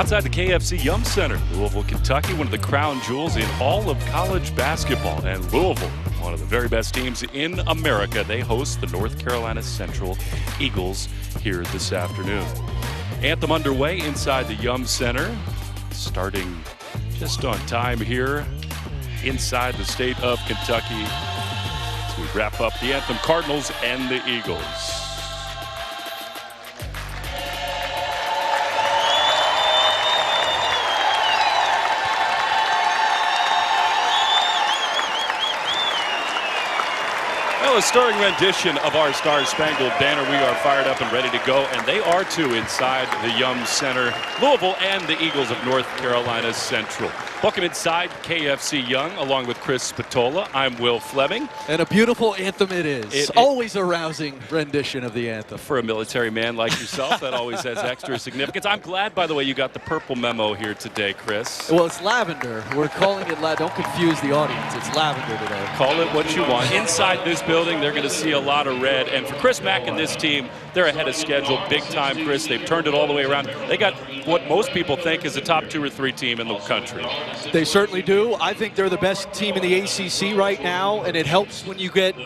Outside the KFC Yum Center, Louisville, Kentucky, one of the crown jewels in all of college basketball. And Louisville, one of the very best teams in America, they host the North Carolina Central Eagles here this afternoon. Anthem underway inside the Yum Center, starting just on time here inside the state of Kentucky as we wrap up the anthem. Cardinals and the Eagles. Well, a stirring rendition of our Star Spangled Banner. We are fired up and ready to go, and they are too inside the Yum Center. Louisville and the Eagles of North Carolina Central. Welcome inside KFC Young, along with Chris Spatola. I'm Will Fleming. And a beautiful anthem it is. Always a rousing rendition of the anthem. For a military man like yourself, that always has extra significance. I'm glad, by the way, you got the purple memo here today, Chris. Well, it's lavender. We're calling it don't confuse the audience. It's lavender today. Call it what you want. Inside this building, they're going to see a lot of red. And for Chris Mack and this team, they're ahead of schedule big time, Chris. They've turned it all the way around. They got what most people think is a top 2 or 3 team in the country. They certainly do. I think they're the best team in the ACC right now, and it helps when you get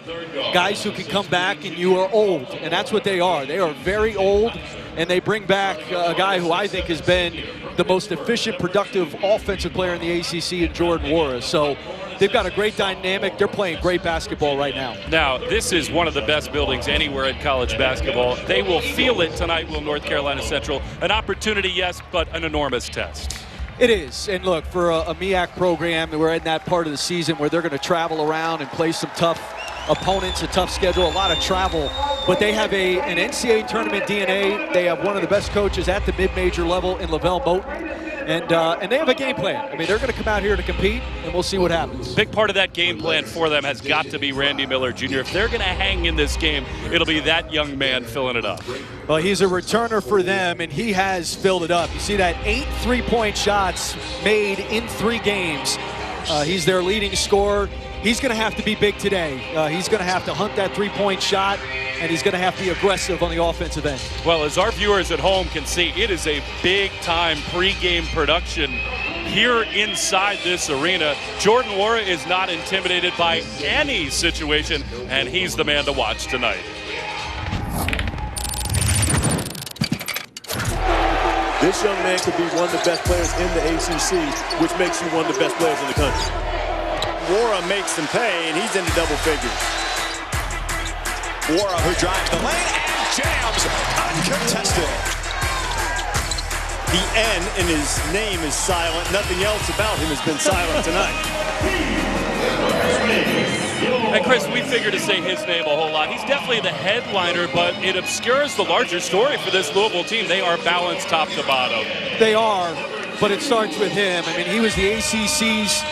guys who can come back and you are old, and that's what they are. They are very old, and they bring back a guy who I think has been the most efficient, productive offensive player in the ACC in Jordan Wara. So they've got a great dynamic. They're playing great basketball right now. Now, this is one of the best buildings anywhere in college basketball. They will feel it tonight, will North Carolina Central. An opportunity, yes, but an enormous test. It is. And look, for a MEAC program, we're in that part of the season where they're going to travel around and play some tough opponents, a tough schedule, a lot of travel. But they have an NCAA tournament DNA. They have one of the best coaches at the mid-major level in Lavelle Moten. And they have a game plan. I mean, they're going to come out here to compete, and we'll see what happens. Big part of that game plan for them has got to be Randy Miller Jr. If they're going to hang in this game, it'll be that young man filling it up. Well, he's a returner for them, and he has filled it up. You see that 8 3-point shots made in 3 games. He's their leading scorer. He's going to have to be big today. He's going to have to hunt that 3-point shot, and he's going to have to be aggressive on the offensive end. Well, as our viewers at home can see, it is a big-time pregame production here inside this arena. Jordan Wara is not intimidated by any situation, and he's the man to watch tonight. This young man could be one of the best players in the ACC, which makes you one of the best players in the country. Wara makes them pay, and he's into double figures. Wara, who drives the lane and jams uncontested. The N in his name is silent. Nothing else about him has been silent tonight. And Chris, we figure to say his name a whole lot. He's definitely the headliner, but it obscures the larger story for this Louisville team. They are balanced top to bottom. They are, but it starts with him. I mean, he was the ACC's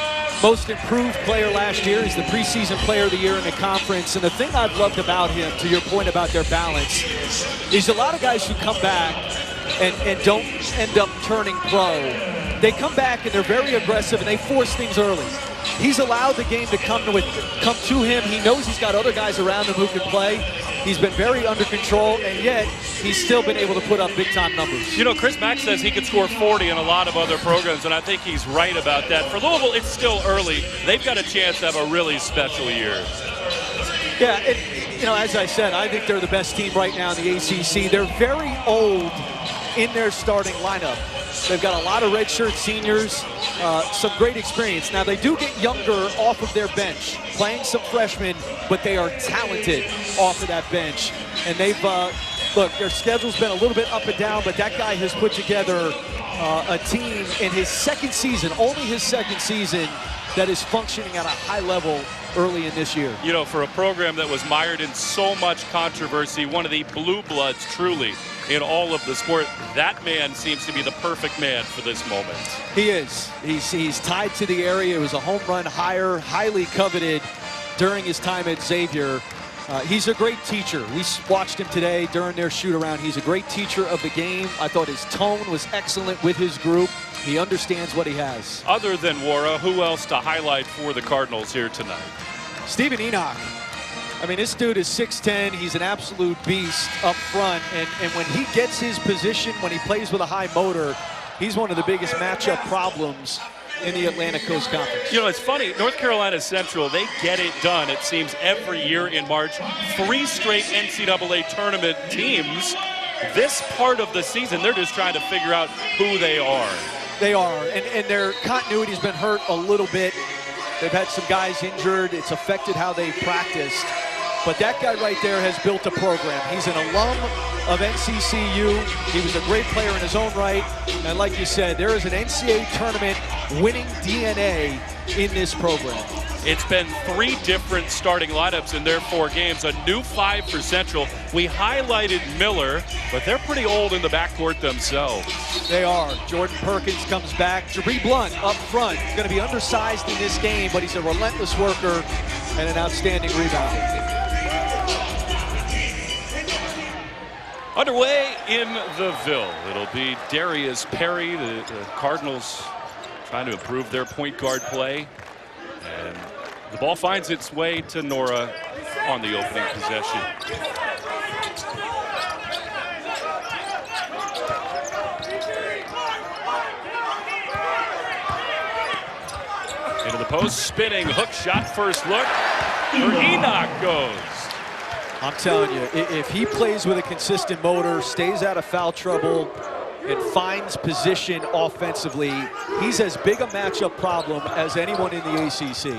most improved player last year. He's the preseason player of the year in the conference. And the thing I've loved about him, to your point about their balance, is a lot of guys who come back and don't end up turning pro. They come back and they're very aggressive and they force things early. He's allowed the game to come to him. He knows he's got other guys around him who can play. He's been very under control, and yet he's still been able to put up big-time numbers. You know, Chris Mack says he could score 40 in a lot of other programs, and I think he's right about that. For Louisville, it's still early. They've got a chance to have a really special year. Yeah, as I said, I think they're the best team right now in the ACC. They're very old in their starting lineup. They've got a lot of redshirt seniors, some great experience. Now, they do get younger off of their bench, playing some freshmen, but they are talented off of that bench. And they've, look, their schedule's been a little bit up and down, but that guy has put together a team in his second season, only his second season, that is functioning at a high level early in this year. You know, for a program that was mired in so much controversy, one of the blue bloods truly in all of the sport, that man seems to be the perfect man for this moment. He is. He's tied to the area. It was a home run hire, highly coveted during his time at Xavier. He's a great teacher. We watched him today during their shoot-around. He's a great teacher of the game. I thought his tone was excellent with his group. He understands what he has. Other than Wara, who else to highlight for the Cardinals here tonight? Stephen Enoch. I mean, this dude is 6'10". He's an absolute beast up front. And when he gets his position, when he plays with a high motor, He's one of the biggest matchup problems in the Atlantic Coast Conference. You know, it's funny, North Carolina Central, they get it done, it seems, every year in March. 3 straight NCAA tournament teams. This part of the season, they're just trying to figure out who they are. They are, and their continuity's been hurt a little bit. They've had some guys injured. It's affected how they practiced. But that guy right there has built a program. He's an alum of NCCU. He was a great player in his own right. And like you said, there is an NCAA tournament winning DNA in this program. It's been 3 different starting lineups in their 4 games, a new 5 for Central. We highlighted Miller, but they're pretty old in the backcourt themselves. They are. Jordan Perkins comes back. Jabri Blunt up front. He's going to be undersized in this game, but he's a relentless worker and an outstanding rebounder. Underway in the Ville. It'll be Darius Perry, the Cardinals trying to improve their point guard play. And the ball finds its way to Nora on the opening possession. Into the post, spinning hook shot, first look for Enoch goes. I'm telling you, if he plays with a consistent motor, stays out of foul trouble, and finds position offensively, he's as big a matchup problem as anyone in the ACC.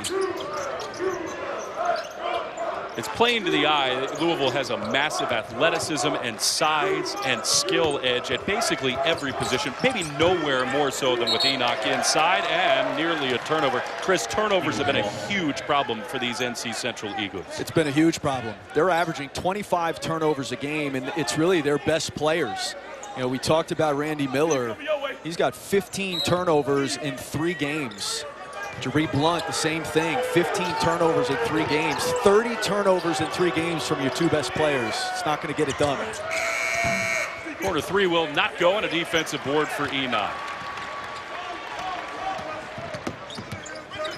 It's plain to the eye that Louisville has a massive athleticism and size and skill edge at basically every position, maybe nowhere more so than with Enoch inside, and nearly a turnover. Chris, turnovers have been a huge problem for these NC Central Eagles. It's been a huge problem. They're averaging 25 turnovers a game, and it's really their best players. You know, we talked about Randy Miller. He's got 15 turnovers in 3 games. Jabri Blunt, the same thing, 15 turnovers in 3 games. 30 turnovers in 3 games from your 2 best players. It's not going to get it done. Corner 3 will not go on a defensive board for Enoch.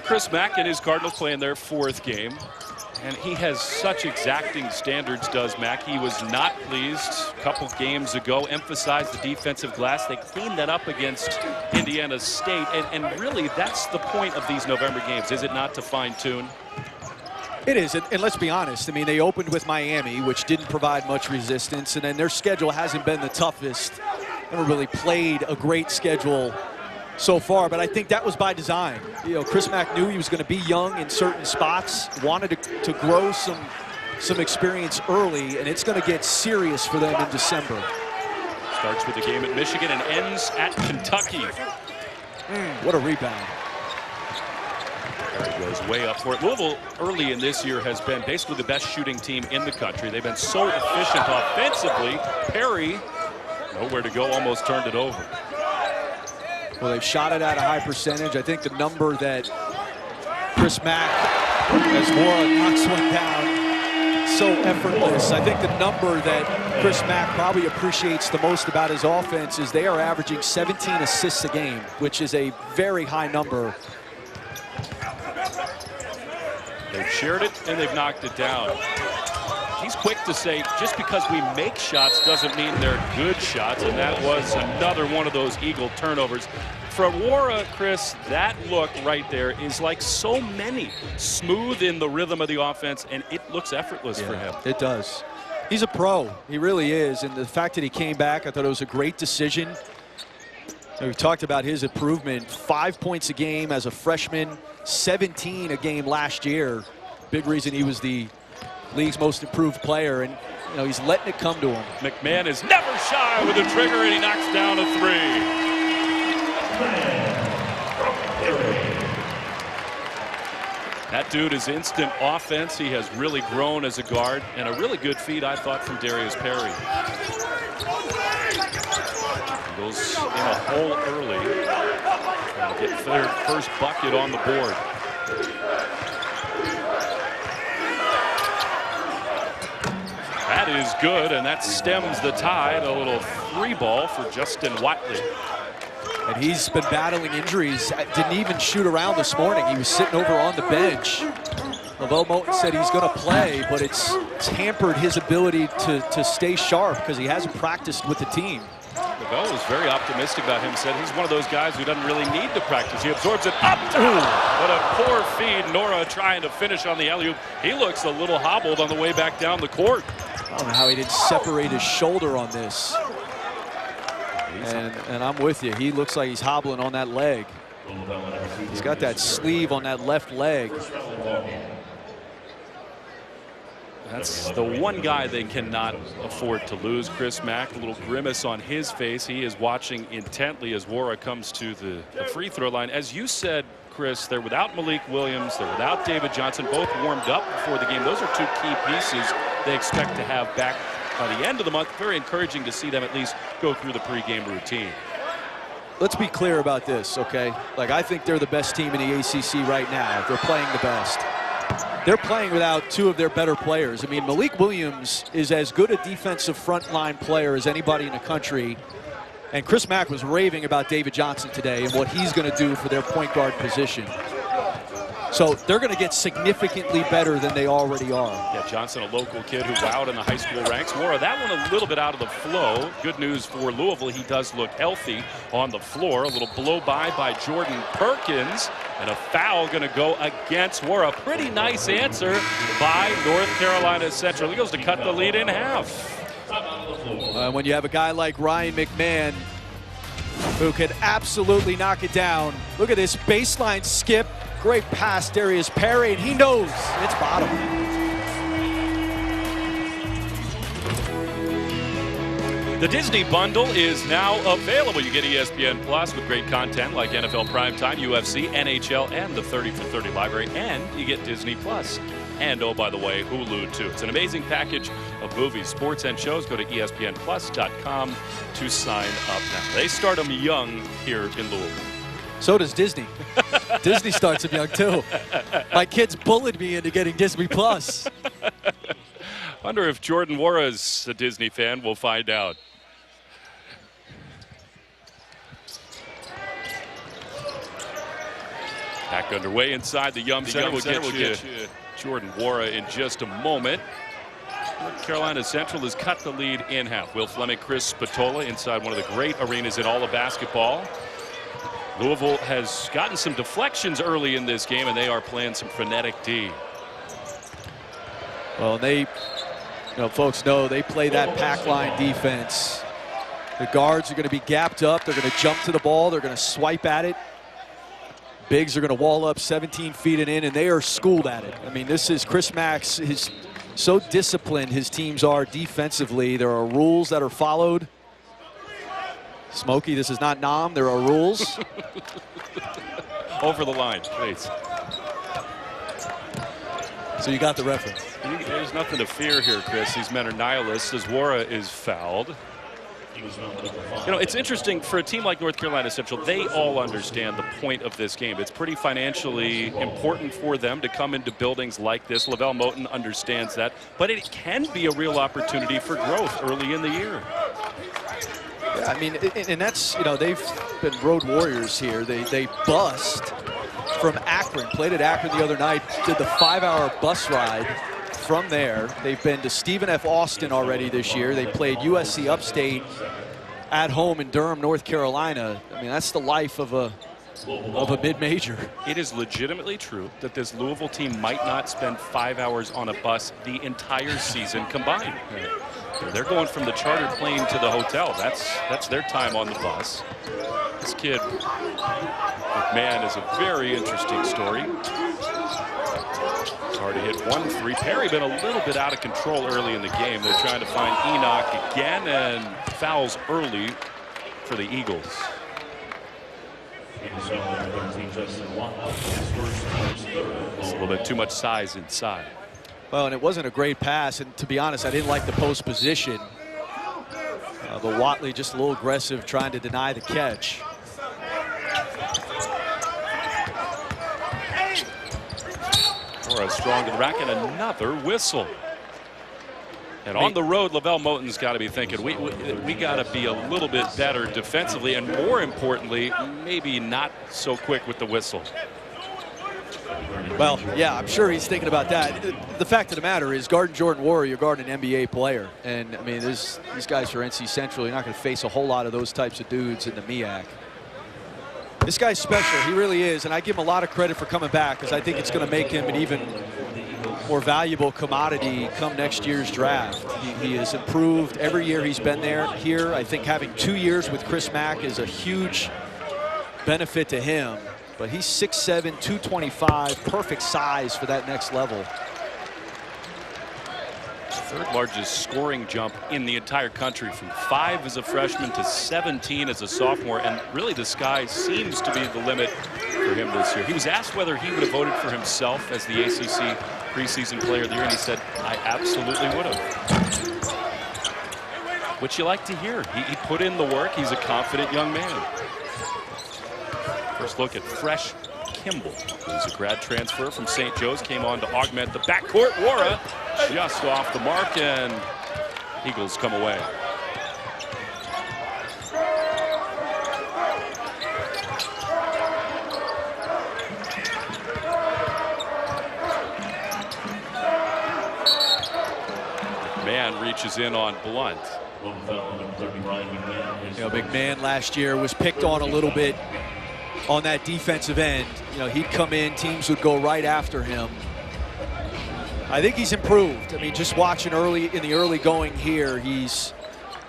Chris Mack and his Cardinals playing their 4th game. And he has such exacting standards, does Mack. He was not pleased a couple games ago, emphasized the defensive glass. They cleaned that up against Indiana State. And really, that's the point of these November games, is it not, to fine-tune? It is, and let's be honest. I mean, they opened with Miami, which didn't provide much resistance, and then their schedule hasn't been the toughest. Never really played a great schedule so far, but I think that was by design. You know, Chris Mack knew he was going to be young in certain spots, wanted to grow some experience early, and it's going to get serious for them in December. Starts with the game at Michigan and ends at Kentucky. What a rebound. Perry goes way up for it. Louisville early in this year has been basically the best shooting team in the country. They've been so efficient offensively. Perry, nowhere to go, almost turned it over. Well, they've shot it at a high percentage. I think the number that Chris Mack, as Mora knocks one down, so effortless. I think the number that Chris Mack probably appreciates the most about his offense is they are averaging 17 assists a game, which is a very high number. They've shared it and they've knocked it down. He's quick to say, just because we make shots doesn't mean they're good shots, and that was another one of those Eagle turnovers. For Wara, Chris, that look right there is like so many. Smooth in the rhythm of the offense, and it looks effortless for him. It does. He's a pro. He really is, and the fact that he came back, I thought it was a great decision. We talked about his improvement. 5 points a game as a freshman, 17 a game last year. Big reason he was the league's most improved player, and you know, he's letting it come to him. McMahon is never shy with a trigger, and he knocks down a 3. That dude is instant offense. He has really grown as a guard, and a really good feed, I thought, from Darius Perry. Goes in a hole early. Trying to get their first bucket on the board. That is good, and that stems the tide. A little 3 ball for Justin Watley. And he's been battling injuries. Didn't even shoot around this morning. He was sitting over on the bench. Lavelle Moulton said he's going to play, but it's hampered his ability to stay sharp because he hasn't practiced with the team. Louisville was very optimistic about him. Said he's one of those guys who doesn't really need to practice. He absorbs it up. What a poor feed. Nora trying to finish on the alley-oop. He looks a little hobbled on the way back down the court. I don't know how he didn't separate his shoulder on this. And I'm with you. He looks like he's hobbling on that leg. He's got that sleeve on that left leg. That's the one guy they cannot afford to lose. Chris Mack, a little grimace on his face. He is watching intently as Wara comes to the free throw line. As you said, Chris, they're without Malik Williams. They're without David Johnson. Both warmed up before the game. Those are two key pieces they expect to have back by the end of the month. Very encouraging to see them at least go through the pregame routine. Let's be clear about this, okay? Like, I think they're the best team in the ACC right now. They're playing the best. They're playing without two of their better players. I mean, Malik Williams is as good a defensive frontline player as anybody in the country. And Chris Mack was raving about David Johnson today and what he's going to do for their point guard position. So they're going to get significantly better than they already are. Yeah, Johnson, a local kid who wowed in the high school ranks. Wara, that one a little bit out of the flow. Good news for Louisville. He does look healthy on the floor. A little blow by Jordan Perkins. And a foul going to go against Wara. Pretty nice answer by North Carolina Central. He goes to cut the lead in half. When you have a guy like Ryan McMahon who can absolutely knock it down. Look at this baseline skip. Great pass, Darius Perry, and he knows it's bottom. The Disney Bundle is now available. You get ESPN Plus with great content like NFL Primetime, UFC, NHL, and the 30 for 30 library, and you get Disney Plus. And, oh, by the way, Hulu, too. It's an amazing package of movies, sports, and shows. Go to ESPNplus.com to sign up now. They start them young here in Louisville. So does Disney. Disney starts them young, too. My kids bullied me into getting Disney Plus. Wonder if Jordan Wara's a Disney fan. We'll find out. Back underway inside the Yum Center. We'll get you Jordan Wara in just a moment. North Carolina Central has cut the lead in half. Will Fleming, Chris Spatola inside one of the great arenas in all of basketball. Louisville has gotten some deflections early in this game, and they are playing some frenetic D. Well, folks know they play that pack line defense. The guards are going to be gapped up. They're going to jump to the ball. They're going to swipe at it. Bigs are going to wall up 17 feet and in, and they are schooled at it. I mean, this is Chris Mack's. So disciplined his teams are defensively. There are rules that are followed. Smokey, this is not Nam. There are rules. Over the line, please. So you got the reference. There's nothing to fear here, Chris. These men are nihilists as Wara is fouled. You know, it's interesting for a team like North Carolina Central. They all understand the point of this game. It's pretty financially important for them to come into buildings like this. Lavelle Moton understands that, but it can be a real opportunity for growth early in the year. Yeah, I mean, and that's, they've been road warriors here. They bust from Akron, played at Akron the other night, did the 5-hour bus ride from there. They've been to Stephen F. Austin already this year. They played USC Upstate at home in Durham, North Carolina. I mean, that's the life of a mid-major. It is legitimately true that this Louisville team might not spend 5 hours on a bus the entire season combined. They're going from the chartered plane to the hotel. That's their time on the bus. This kid, McMahon, is a very interesting story. It's hard to hit 1-3. Perry been a little bit out of control early in the game. They're trying to find Enoch again, and fouls early for the Eagles. It's a little bit too much size inside. Well, and it wasn't a great pass, and to be honest, I didn't like the post position. But Watley just a little aggressive, trying to deny the catch. Wara strong to the rack, and another whistle. And on the road, Lavelle Moton's got to be thinking, we got to be a little bit better defensively, and more importantly, maybe not so quick with the whistle. Well, yeah, I'm sure he's thinking about that. The fact of the matter is, guarding Jordan Nwora, you're guarding an NBA player. And, I mean, these guys for NC Central, you're not going to face a whole lot of those types of dudes in the MEAC. This guy's special. He really is. And I give him a lot of credit for coming back because I think it's going to make him an even more valuable commodity come next year's draft. He has improved every year he's been here. I think having 2 years with Chris Mack is a huge benefit to him. But he's 6'7", 225, perfect size for that next level. Third largest scoring jump in the entire country, from 5 as a freshman to 17 as a sophomore. And really the sky seems to be the limit for him this year. He was asked whether he would have voted for himself as the ACC preseason player of the year, and he said, I absolutely would have. Which you like to hear. He put in the work. He's a confident young man. First look at Fresh Kimball. He's a grad transfer from St. Joe's, came on to augment the backcourt. Nwora just off the mark, and Eagles come away. McMahon reaches in on Blunt. You know, McMahon last year was picked on a little bit on that defensive end. You know, he'd come in, teams would go right after him. I think he's improved. I mean, just watching in the early going here,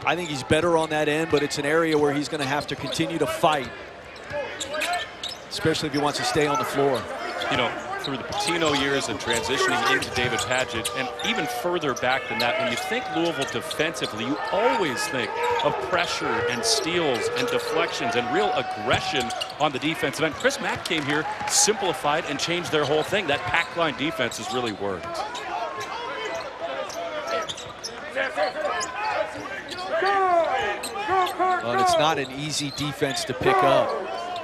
I think he's better on that end, but it's an area where he's going to have to continue to fight, especially if he wants to stay on the floor. You know, through the Patino years and transitioning into David Padgett, and even further back than that, when you think Louisville defensively, you always think of pressure and steals and deflections and real aggression on the defensive end. Chris Mack came here, simplified, and changed their whole thing. That pack line defense has really worked. Well, it's not an easy defense to pick up.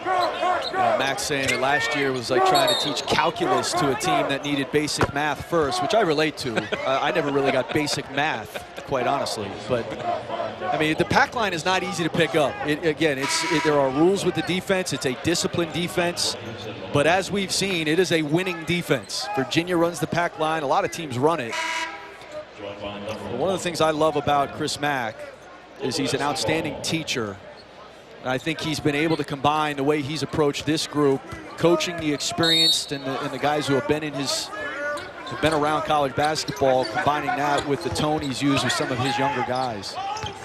You know, Max saying that last year was like trying to teach calculus to a team that needed basic math first, which I relate to. I never really got basic math, quite honestly. But, I mean, the pack line is not easy to pick up. There are rules with the defense. It's a disciplined defense. But as we've seen, it is a winning defense. Virginia runs the pack line. A lot of teams run it. But one of the things I love about Chris Mack is he's an outstanding teacher. And I think he's been able to combine the way he's approached this group, coaching the experienced and the guys who have been around college basketball, combining that with the tone he's used with some of his younger guys.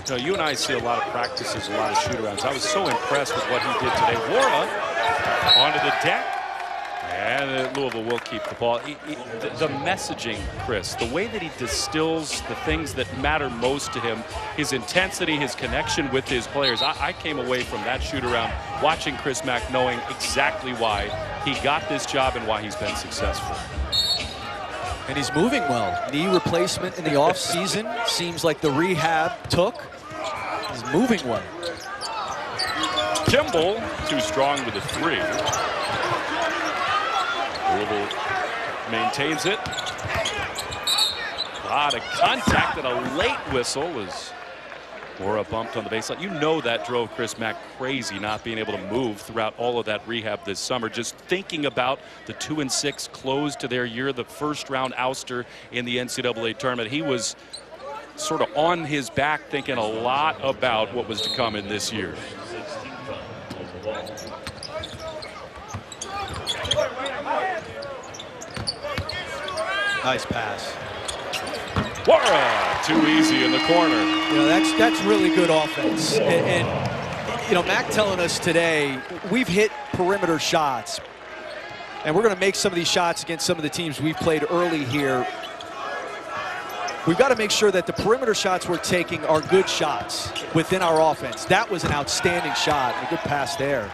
You know, you and I see a lot of practices, a lot of shoot-arounds. I was so impressed with what he did today. Nwora onto the deck, and Louisville will keep the ball. The messaging, Chris, the way that he distills the things that matter most to him, his intensity, his connection with his players. I came away from that shoot-around watching Chris Mack knowing exactly why he got this job and why he's been successful. And he's moving well. Knee replacement in the offseason. Seems like the rehab took. He's moving well. Kimball, too strong with a 3. Louisville maintains it. A lot of contact and a late whistle as Nwora bumped on the baseline. You know that drove Chris Mack crazy, not being able to move throughout all of that rehab this summer. Just thinking about the 2-6 close to their year, the first-round ouster in the NCAA tournament. He was sort of on his back thinking a lot about what was to come in this year. Nice pass. Nwora, too easy in the corner. You know, that's really good offense. And you know, Mac telling us today, we've hit perimeter shots, and we're going to make some of these shots against some of the teams we've played early here. We've got to make sure that the perimeter shots we're taking are good shots within our offense. That was an outstanding shot, a good pass there.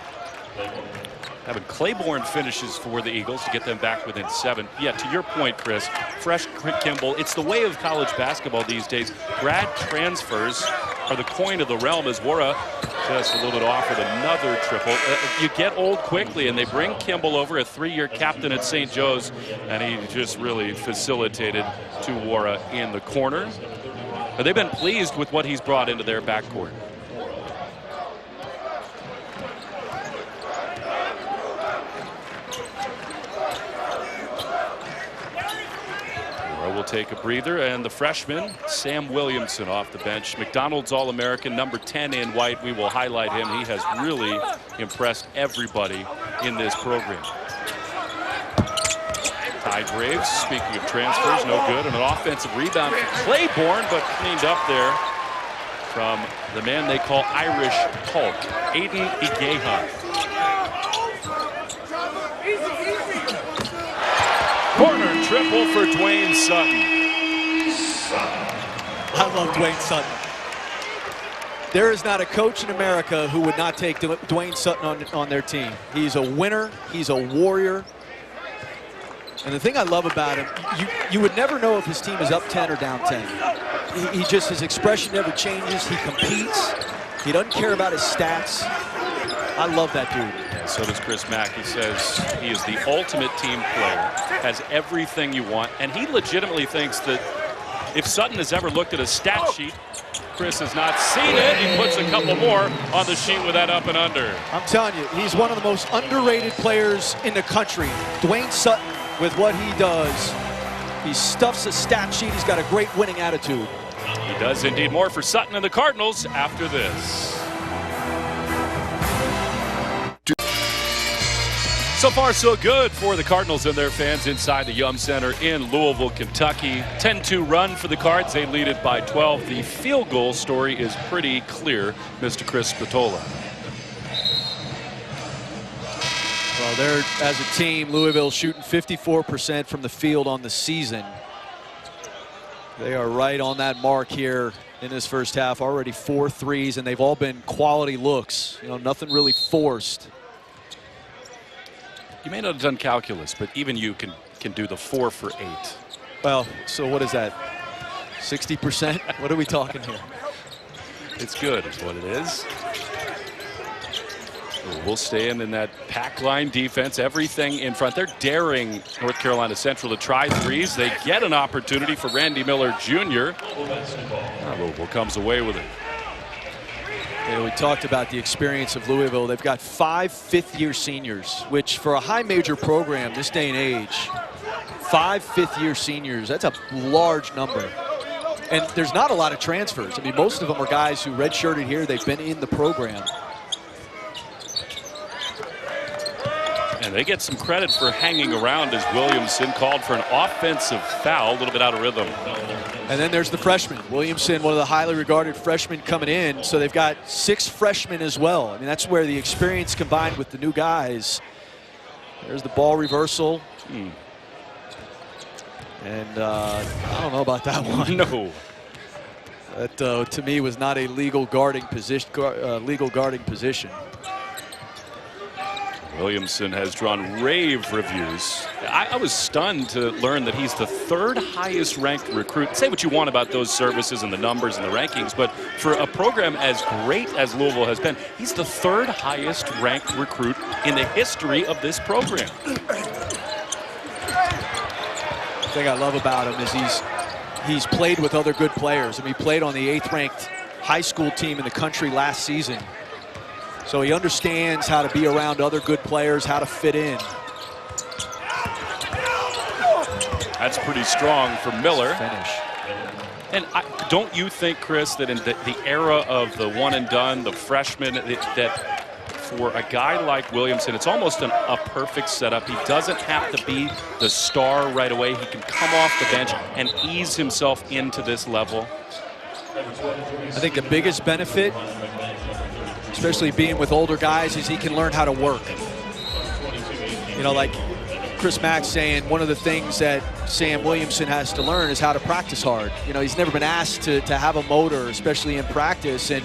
Having Claiborne finishes for the Eagles to get them back within 7. Yeah, to your point, Chris, Fresh Kimball, it's the way of college basketball these days. Grad transfers are the coin of the realm, as Nwora just a little bit off with another triple. You get old quickly, and they bring Kimball over, a 3-year captain at St. Joe's, and he just really facilitated to Nwora in the corner. But they've been pleased with what he's brought into their backcourt. will take a breather, and the freshman, Sam Williamson, off the bench. McDonald's All-American, number 10 in white. We will highlight him. He has really impressed everybody in this program. Ty Graves, speaking of transfers, no good. And an offensive rebound for Claiborne, but cleaned up there from the man they call Irish Hulk, Aiden Igehan. Corner triple for Dwayne Sutton. I love Dwayne Sutton. There is not a coach in America who would not take Dwayne Sutton on their team. He's a winner. He's a warrior. And the thing I love about him, you would never know if his team is up 10 or down 10. He just, his expression never changes. He competes. He doesn't care about his stats. I love that dude. Yeah, so does Chris Mack. He says he is the ultimate team player, has everything you want, and he legitimately thinks that if Sutton has ever looked at a stat sheet, Chris has not seen it. He puts a couple more on the sheet with that up and under. I'm telling you, he's one of the most underrated players in the country. Dwayne Sutton, with what he does, he stuffs a stat sheet. He's got a great winning attitude. He does indeed. More for Sutton and the Cardinals after this. So far, so good for the Cardinals and their fans inside the Yum Center in Louisville, Kentucky. 10-2 run for the Cards. They lead it by 12. The field goal story is pretty clear, Mr. Chris Spatola. Well, they're, as a team, Louisville shooting 54% from the field on the season. They are right on that mark here in this first half. Already 4 threes, and they've all been quality looks. You know, nothing really forced. You may not have done calculus, but even you can do the 4 for 8. Well, so what is that? 60%? What are we talking here? It's good, is what it is. We'll stay in that pack line defense, everything in front. They're daring North Carolina Central to try threes. They get an opportunity for Randy Miller Jr. Louisville comes away with it. Yeah, we talked about the experience of Louisville. They've got 5 fifth-year seniors, which for a high major program this day and age, 5 fifth-year seniors, that's a large number. And there's not a lot of transfers. I mean, most of them are guys who redshirted here. They've been in the program. And they get some credit for hanging around as Williamson called for an offensive foul, a little bit out of rhythm. And then there's the freshman. Williamson, one of the highly regarded freshmen coming in. So they've got 6 freshmen as well. I mean, that's where the experience combined with the new guys. There's the ball reversal. And I don't know about that one. No. That, to me, was not a legal guarding position. Williamson has drawn rave reviews. I was stunned to learn that he's the 3rd highest ranked recruit. Say what you want about those services and the numbers and the rankings, but for a program as great as Louisville has been, he's the 3rd highest ranked recruit in the history of this program. The thing I love about him is he's played with other good players. I mean, he played on the 8th ranked high school team in the country last season. So he understands how to be around other good players, how to fit in. That's pretty strong for Miller. Finish. And don't you think, Chris, that in the era of the one and done, the freshman, that for a guy like Williamson, it's almost a perfect setup. He doesn't have to be the star right away. He can come off the bench and ease himself into this level. I think the biggest benefit, especially being with older guys, is he can learn how to work. You know, like Chris Mack saying, one of the things that Sam Williamson has to learn is how to practice hard. You know, he's never been asked to have a motor, especially in practice. And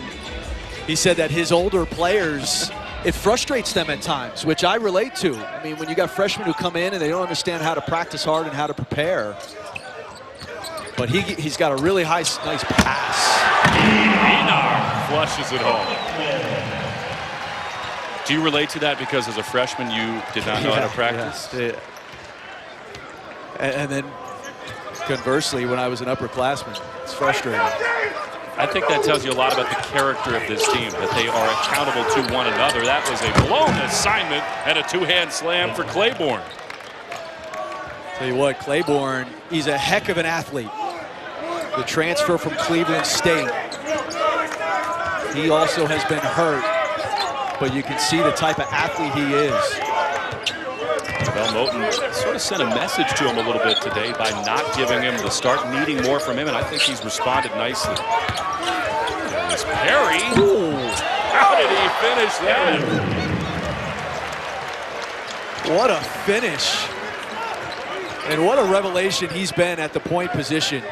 he said that his older players, it frustrates them at times, which I relate to. I mean, when you got freshmen who come in and they don't understand how to practice hard and how to prepare. But he's got a really nice pass. Enar flushes it home. Do you relate to that because as a freshman you did not know how to practice? Yeah. And then conversely, when I was an upperclassman, it's frustrating. I think that tells you a lot about the character of this team, that they are accountable to one another. That was a blown assignment and a 2-hand slam for Claiborne. Tell you what, Claiborne, he's a heck of an athlete. The transfer from Cleveland State. He also has been hurt, but you can see the type of athlete he is. Well, Moten sort of sent a message to him a little bit today by not giving him the start, needing more from him, and I think he's responded nicely. There's Perry. Ooh. How did he finish that? What a finish. And what a revelation he's been at the point position.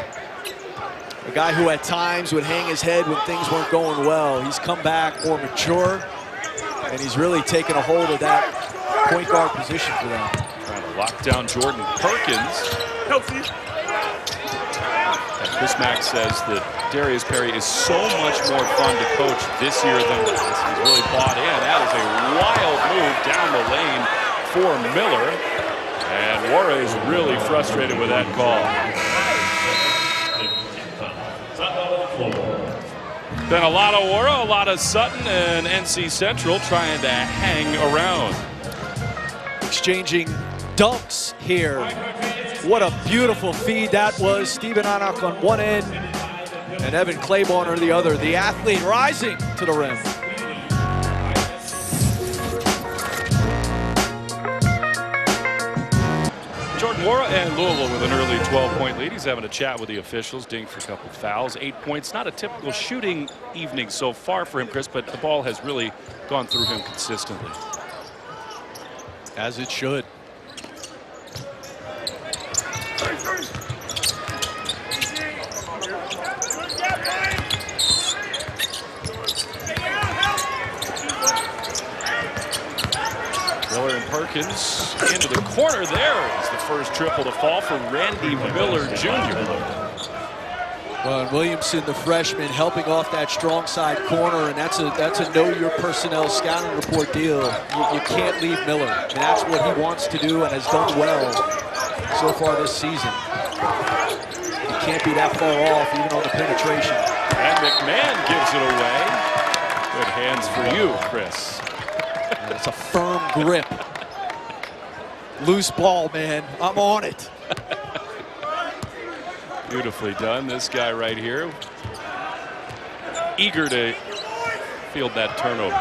A guy who at times would hang his head when things weren't going well. He's come back more mature, and he's really taken a hold of that point guard position for them. Trying to lock down Jordan Perkins. And Chris Mack says that Darius Perry is so much more fun to coach this year than last. He's really bought in. That is a wild move down the lane for Miller. And Wara is really frustrated with that call. Been a lot of Wara, a lot of Sutton, and NC Central trying to hang around. Exchanging dunks here. What a beautiful feed that was. Steven Anak on one end and Evan Claiborne on the other. The athlete rising to the rim. Jordan Wara and Louisville with an early 12-point lead. He's having a chat with the officials, dinged for a couple fouls. 8 points. Not a typical shooting evening so far for him, Chris, but the ball has really gone through him consistently. As it should. Miller and Perkins into the corner. There is the first triple to fall for Randy Miller Jr. Well, and Williamson, the freshman, helping off that strong side corner, and that's a know your personnel scouting report deal. You can't leave Miller, and that's what he wants to do and has done well so far this season. You can't be that far off even on the penetration. And McMahon gives it away. Good hands for you, Chris. It's a firm grip. Loose ball, man. I'm on it. Beautifully done. This guy right here, eager to field that turnover.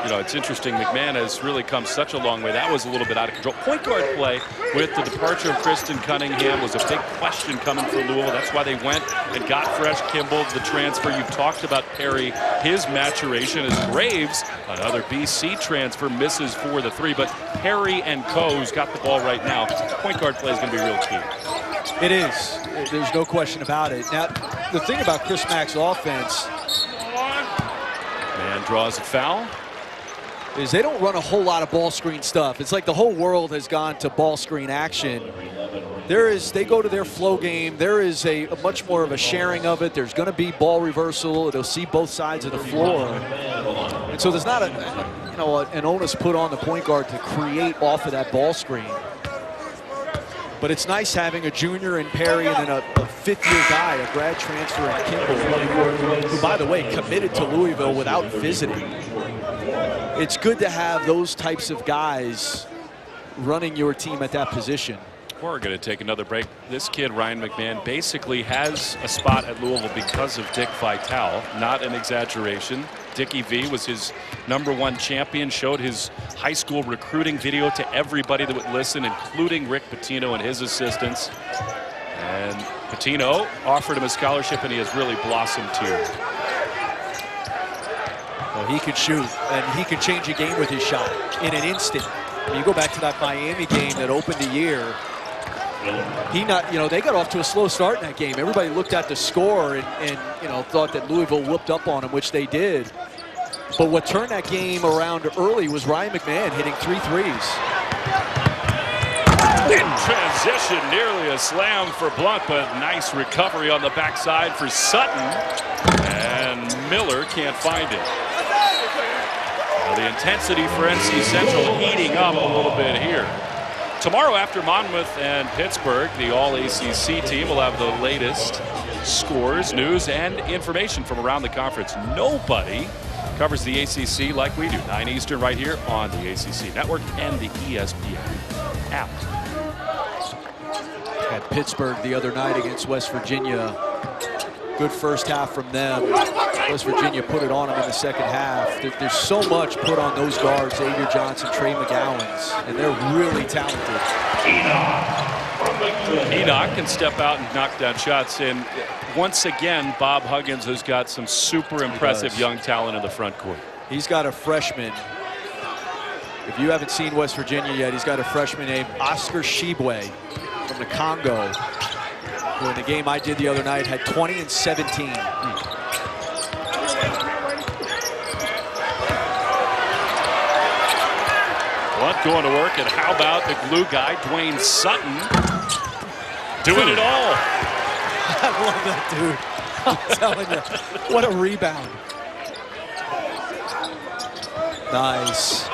You know, it's interesting. McMahon has really come such a long way. That was a little bit out of control. Point guard play with the departure of Kristen Cunningham was a big question coming for Louisville. That's why they went and got Fresh Kimball, the transfer. You've talked about Perry, his maturation as Graves, another BC transfer, misses for the three. But Perry and Co, who's got the ball right now, point guard play is going to be real key. It is. There's no question about it. Now, the thing about Chris Mack's offense, Man draws a foul. Is they don't run a whole lot of ball screen stuff. It's like the whole world has gone to ball screen action. They go to their flow game. There is a much more of a sharing of it. There's going to be ball reversal. It'll see both sides of the floor. And so there's not an onus put on the point guard to create off of that ball screen. But it's nice having a junior in Perry and then a fifth-year guy, a grad transfer in Kimball, who, by the way, committed to Louisville without visiting. It's good to have those types of guys running your team at that position. We're going to take another break. This kid, Ryan McMahon, basically has a spot at Louisville because of Dick Vitale. Not an exaggeration. Dickie V was his #1 champion, showed his high school recruiting video to everybody that would listen, including Rick Pitino and his assistants. And Pitino offered him a scholarship, and he has really blossomed here. Well, he can shoot, and he can change a game with his shot in an instant. When you go back to that Miami game that opened the year, they got off to a slow start in that game. Everybody looked at the score and thought that Louisville whooped up on them, which they did. But what turned that game around early was Ryan McMahon hitting 3 threes. In transition, nearly a slam for Blunt, but nice recovery on the backside for Sutton. And Miller can't find it. Well, the intensity for NC Central heating up a little bit here. Tomorrow after Monmouth and Pittsburgh, the All-ACC team will have the latest scores, news, and information from around the conference. Nobody covers the ACC like we do. 9 Eastern right here on the ACC Network and the ESPN. app. At Pittsburgh the other night against West Virginia. Good first half from them. West Virginia put it on them in the second half. There's so much put on those guards, Xavier Johnson, Trey McGowans, and they're really talented. Enoch can step out and knock down shots. And once again, Bob Huggins has got some super impressive young talent in the front court. He's got a freshman. If you haven't seen West Virginia yet, he's got a freshman named Oscar Shibwe from the Congo, who in the game I did the other night had 20 and 17. Blunt going to work, and how about the glue guy, Dwayne Sutton, doing it all. I love that dude. I'm telling you, what a rebound. Nice.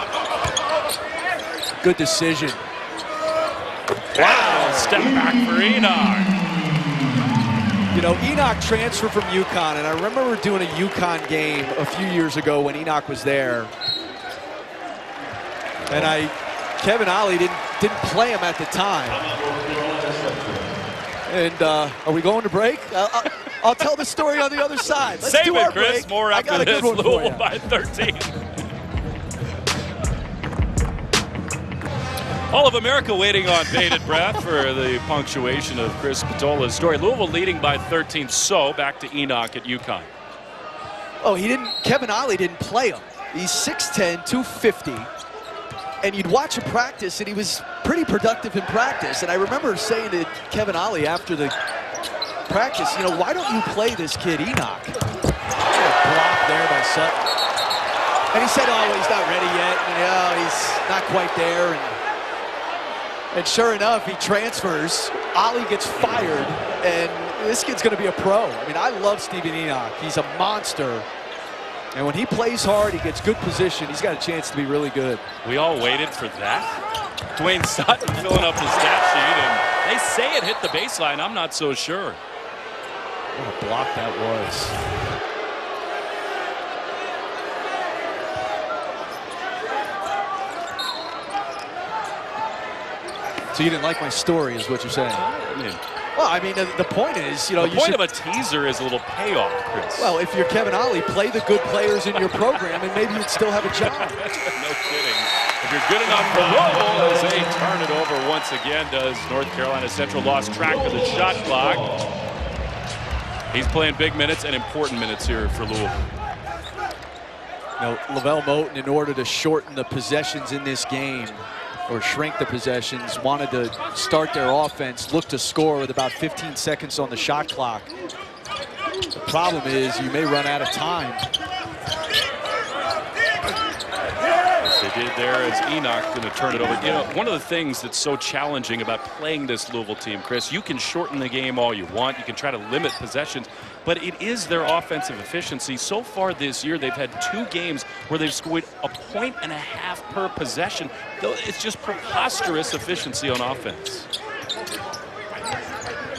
Good decision. Wow, step back for Enoch. You know, Enoch transferred from UConn, and I remember doing a UConn game a few years ago when Enoch was there. And Kevin Ollie didn't play him at the time. And are we going to break? I'll tell the story on the other side. Let's Save do it, our Chris. break. More after this. Louisville by 13. All of America waiting on bated breath for the punctuation of Chris Spatola's story. Louisville leading by 13. So back to Enoch at UConn. Oh, Kevin Ollie didn't play him. He's 6'10", 250. And you'd watch him practice, and he was pretty productive in practice. And I remember saying to Kevin Ollie after the practice, you know, why don't you play this kid Enoch? Blocked there by Sutton. And he said, oh, he's not ready yet. You know, he's not quite there. And sure enough, he transfers. Ollie gets fired, and this kid's going to be a pro. I mean, I love Steven Enoch. He's a monster. And when he plays hard, he gets good position. He's got a chance to be really good. We all waited for that. Dwayne Sutton filling up the stat sheet, and they say it hit the baseline. I'm not so sure. What a block that was. So you didn't like my story, is what you're saying? Well, I mean, the point is, you know, the point of a teaser is a little payoff, Chris. Well, if you're Kevin Ollie, play the good players in your program, and maybe you'd still have a job. No kidding. If you're good enough for Louisville, as they turn it over once again, does North Carolina Central. Lost track of the shot clock. He's playing big minutes and important minutes here for Louisville. You know, Lavelle Moton, in order to shorten the possessions in this game, or shrink the possessions, wanted to start their offense, look to score with about 15 seconds on the shot clock. The problem is you may run out of time. Yes, they did there as Enoch going to turn it over. You know, one of the things that's so challenging about playing this Louisville team, Chris, you can shorten the game all you want. You can try to limit possessions, but it is their offensive efficiency. So far this year, they've had 2 games where they've scored 1.5 points per possession. It's just preposterous efficiency on offense.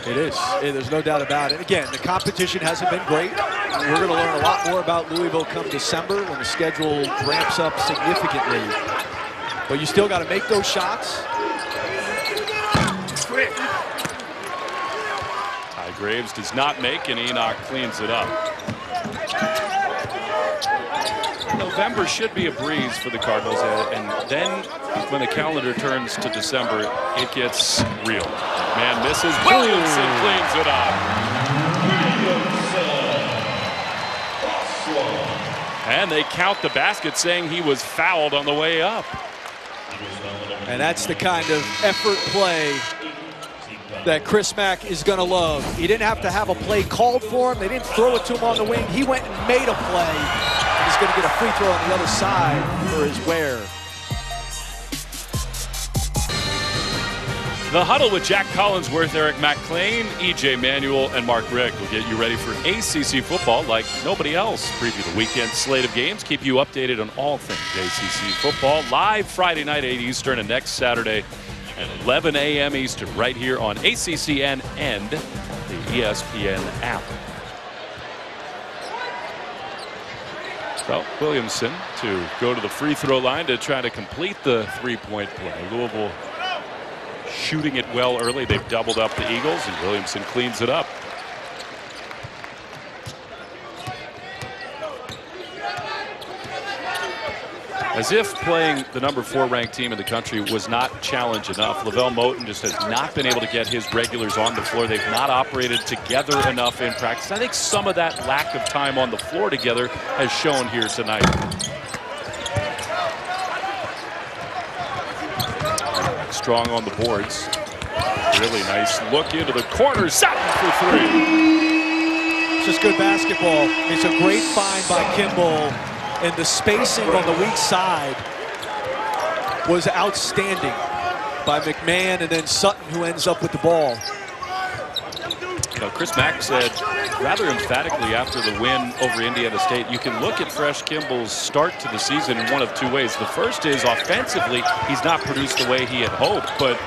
It is. There's no doubt about it. Again, the competition hasn't been great. We're going to learn a lot more about Louisville come December when the schedule ramps up significantly. But you still got to make those shots. Ty Graves does not make, and Enoch cleans it up. November should be a breeze for the Cardinals, and then when the calendar turns to December, it gets real. Man misses. Williamson cleans it up. And they count the basket, saying he was fouled on the way up. And that's the kind of effort play that Chris Mack is going to love. He didn't have to have a play called for him. They didn't throw it to him on the wing. He went and made a play. He's going to get a free throw on the other side for his wear. The Huddle with Jack Collinsworth, Eric McClain, EJ Manuel, and Mark Rick will get you ready for ACC football like nobody else. Preview the weekend slate of games, keep you updated on all things ACC football. Live Friday night, 8 Eastern, and next Saturday at 11 a.m. Eastern, right here on ACCN and the ESPN app. So Williamson to go to the free throw line to try to complete the three-point play. Louisville shooting it well early. They've doubled up the Eagles, and Williamson cleans it up. As if playing the number 4 ranked team in the country was not challenge enough, Lavelle Moten just has not been able to get his regulars on the floor. They've not operated together enough in practice. I think some of that lack of time on the floor together has shown here tonight. Strong on the boards. Really nice look into the corner. Sutton for 3. It's just good basketball. It's a great find by Kimball. And the spacing on the weak side was outstanding by McMahon, and then Sutton, who ends up with the ball. You know, Chris Mack said rather emphatically after the win over Indiana State, you can look at Fresh Kimball's start to the season in one of 2 ways. The first is offensively, he's not produced the way he had hoped, but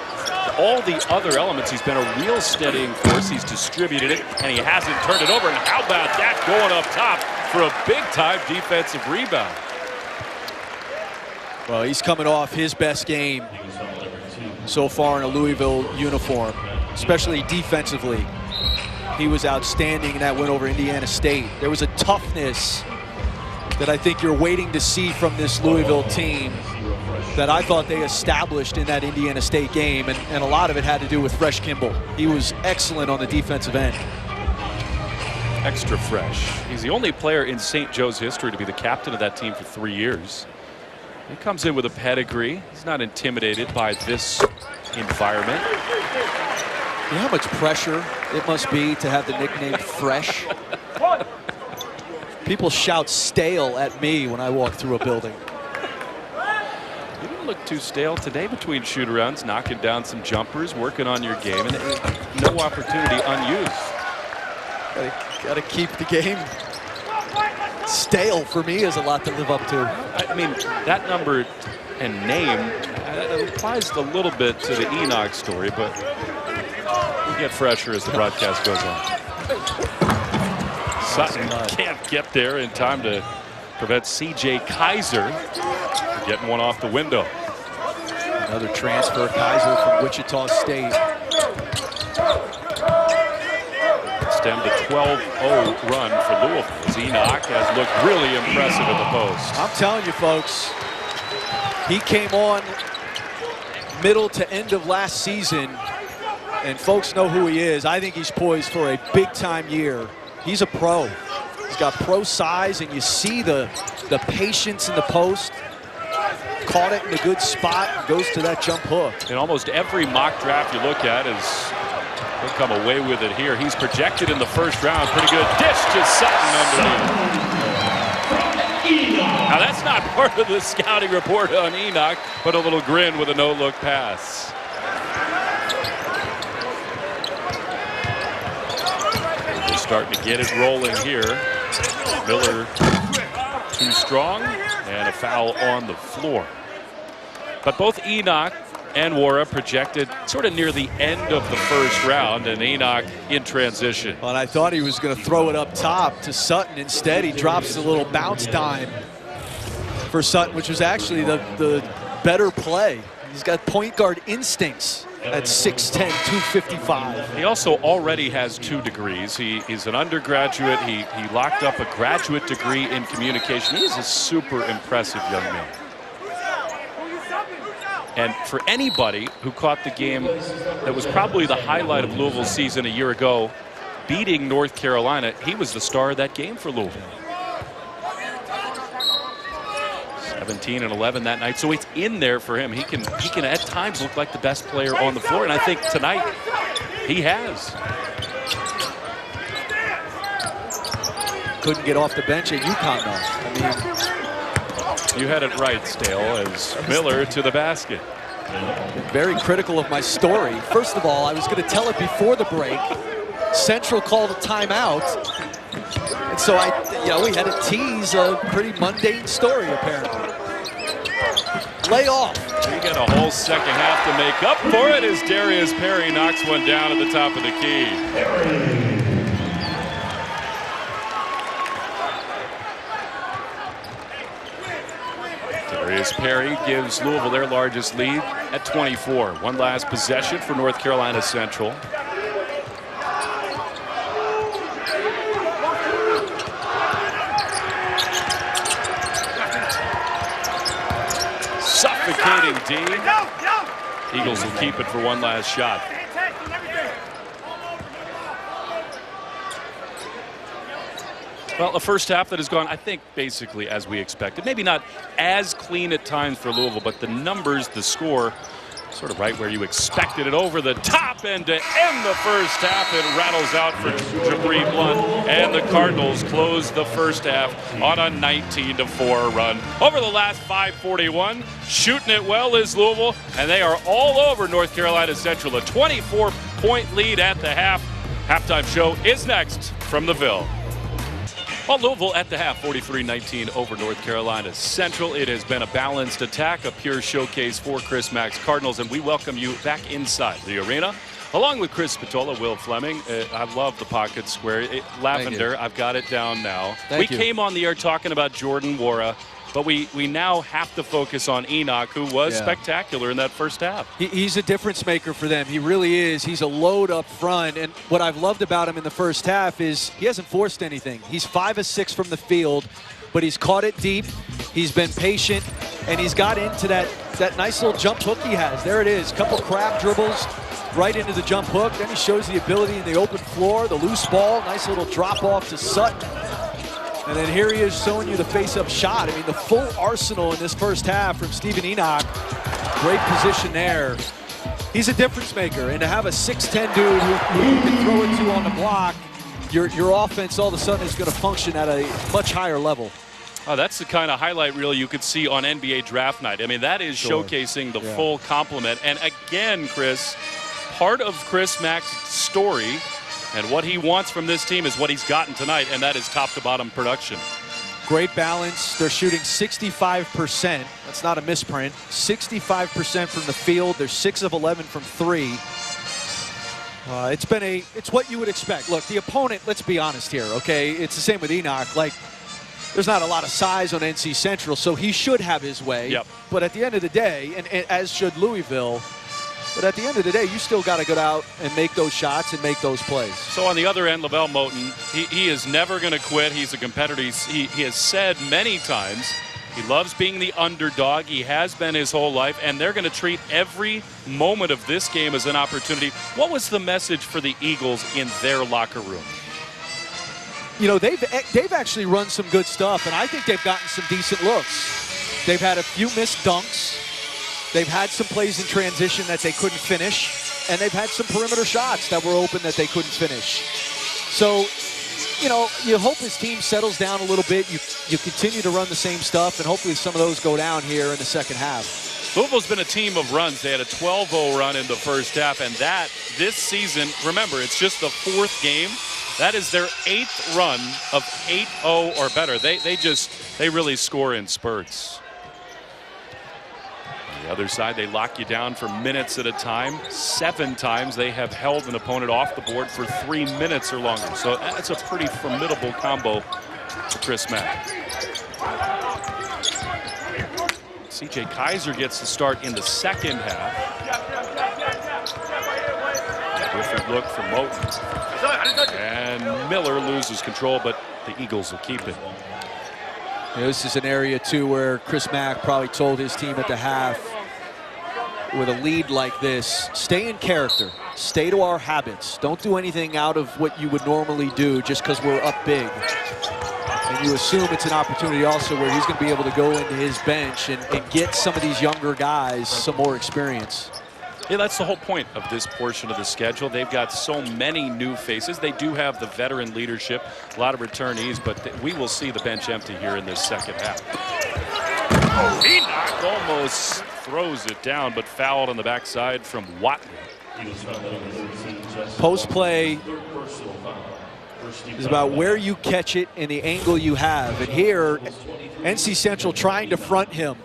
all the other elements, he's been a real steadying force. He's distributed it, and he hasn't turned it over. And how about that going up top for a big-time defensive rebound? Well, he's coming off his best game so far in a Louisville uniform, especially defensively. He was outstanding in that win over Indiana State. There was a toughness that I think you're waiting to see from this Louisville team that I thought they established in that Indiana State game, and a lot of it had to do with Fresh Kimball. He was excellent on the defensive end. Extra fresh. He's the only player in St. Joe's history to be the captain of that team for 3 years. He comes in with a pedigree. He's not intimidated by this environment. You know how much pressure it must be to have the nickname Fresh? People shout stale at me when I walk through a building. You didn't look too stale today between shoot-arounds, knocking down some jumpers, working on your game, and no opportunity unused. Gotta keep the game stale. For me is a lot to live up to. I mean, that number and name applies a little bit to the Enoch story, but we'll get fresher as the broadcast goes on. Sutton can't get there in time to prevent C.J. Kaiser from getting one off the window. Another transfer, Kaiser from Wichita State. Stemmed a 12-0 run for Louisville as Enoch has looked really impressive at the post. I'm telling you, folks, he came on middle to end of last season, and folks know who he is. I think he's poised for a big-time year. He's a pro. He's got pro size, and you see the patience in the post. Caught it in a good spot, and goes to that jump hook. In almost every mock draft you look at is he'll come away with it here. He's projected in the first round. Pretty good dish to Sutton underneath. Now that's not part of the scouting report on Enoch, but a little grin with a no-look pass. They're starting to get it rolling here. Miller too strong, and a foul on the floor. But both Enoch and Wara projected sort of near the end of the first round, and Enoch in transition. Well, I thought he was going to throw it up top to Sutton. Instead, he drops the little bounce dime for Sutton, which was actually the better play. He's got point guard instincts at 6'10", 255. He also already has 2 degrees. He's an undergraduate. He locked up a graduate degree in communication. He is a super impressive young man. And for anybody who caught the game that was probably the highlight of Louisville's season a year ago, beating North Carolina, he was the star of that game for Louisville. 17 and 11 that night, so it's in there for him. He can at times look like the best player on the floor, and I think tonight he has. Couldn't get off the bench at UConn though. I mean, you had it right, Stale, as Miller to the basket. Very critical of my story. First of all, I was going to tell it before the break. Central called a timeout, and so we had to tease a pretty mundane story apparently. Lay off. We got a whole second half to make up for it as Darius Perry knocks one down at the top of the key. Darius Chris Perry gives Louisville their largest lead at 24. One last possession for North Carolina Central. Suffocating D. Eagles will keep it for one last shot. Well, a first half that has gone, I think, basically as we expected. Maybe not as clean at times for Louisville, but the numbers, the score, sort of right where you expected it. Over the top, and to end the first half, it rattles out for Jabri Blunt, and the Cardinals close the first half on a 19-4 run. Over the last 5:41, shooting it well is Louisville, and they are all over North Carolina Central. A 24-point lead at the half. Halftime show is next from the Ville. Well, Louisville at the half, 43-19 over North Carolina Central. It has been a balanced attack, a pure showcase for Chris Mack's Cardinals, and we welcome you back inside the arena. Along with Chris Spatola, Will Fleming. I love the pocket square. Lavender, I've got it down now. Thank you. Came on the air talking about Jordan Wara, but we now have to focus on Enoch, who was spectacular in that first half. He's a difference maker for them. He really is. He's a load up front. And what I've loved about him in the first half is he hasn't forced anything. He's 5 of 6 from the field, but he's caught it deep. He's been patient, and he's got into that nice little jump hook he has. There it is. Couple crab dribbles right into the jump hook. Then he shows the ability in the open floor, the loose ball, nice little drop off to Sutton. And then here he is showing you the face-up shot. I mean, the full arsenal in this first half from Stephen Enoch. Great position there. He's a difference maker. And to have a 6'10" dude who you can throw it to on the block, your offense all of a sudden is going to function at a much higher level. Oh, that's the kind of highlight reel you could see on NBA Draft Night. I mean, that is showcasing the full complement. And again, Chris, part of Chris Mack's story and what he wants from this team is what he's gotten tonight, and that is top-to-bottom production. Great balance. They're shooting 65%. That's not a misprint. 65% from the field. They're 6 of 11 from 3. It's what you would expect. Look, the opponent, let's be honest here, okay? It's the same with Enoch. Like, there's not a lot of size on NC Central, so he should have his way. Yep. But at the end of the day, and as should Louisville, but at the end of the day, you still got to go out and make those shots and make those plays. So on the other end, Lavelle Moten, he is never going to quit. He's a competitor. He has said many times he loves being the underdog. He has been his whole life, and they're going to treat every moment of this game as an opportunity. What was the message for the Eagles in their locker room? You know, they've actually run some good stuff, and I think they've gotten some decent looks. They've had a few missed dunks. They've had some plays in transition that they couldn't finish, and they've had some perimeter shots that were open that they couldn't finish. So, you know, you hope his team settles down a little bit. You continue to run the same stuff, and hopefully some of those go down here in the second half. Louisville's been a team of runs. They had a 12-0 run in the first half, and that, this season, remember, it's just the 4th game. That is their 8th run of 8-0 or better. They really score in spurts. On the other side, they lock you down for minutes at a time. 7 times they have held an opponent off the board for 3 minutes or longer. So that's a pretty formidable combo for Chris Mack. C.J. Kaiser gets the start in the second half. Different look from Moten. And Miller loses control, but the Eagles will keep it. You know, this is an area, too, where Chris Mack probably told his team at the half, with a lead like this, stay in character, stay to our habits. Don't do anything out of what you would normally do just because we're up big. And you assume it's an opportunity also where he's going to be able to go into his bench and get some of these younger guys some more experience. Yeah, that's the whole point of this portion of the schedule. They've got so many new faces. They do have the veteran leadership, a lot of returnees, but we will see the bench empty here in this second half. Enoch almost throws it down, but fouled on the backside from Watley. Post play is about where you catch it and the angle you have. And here, NC Central trying to front him.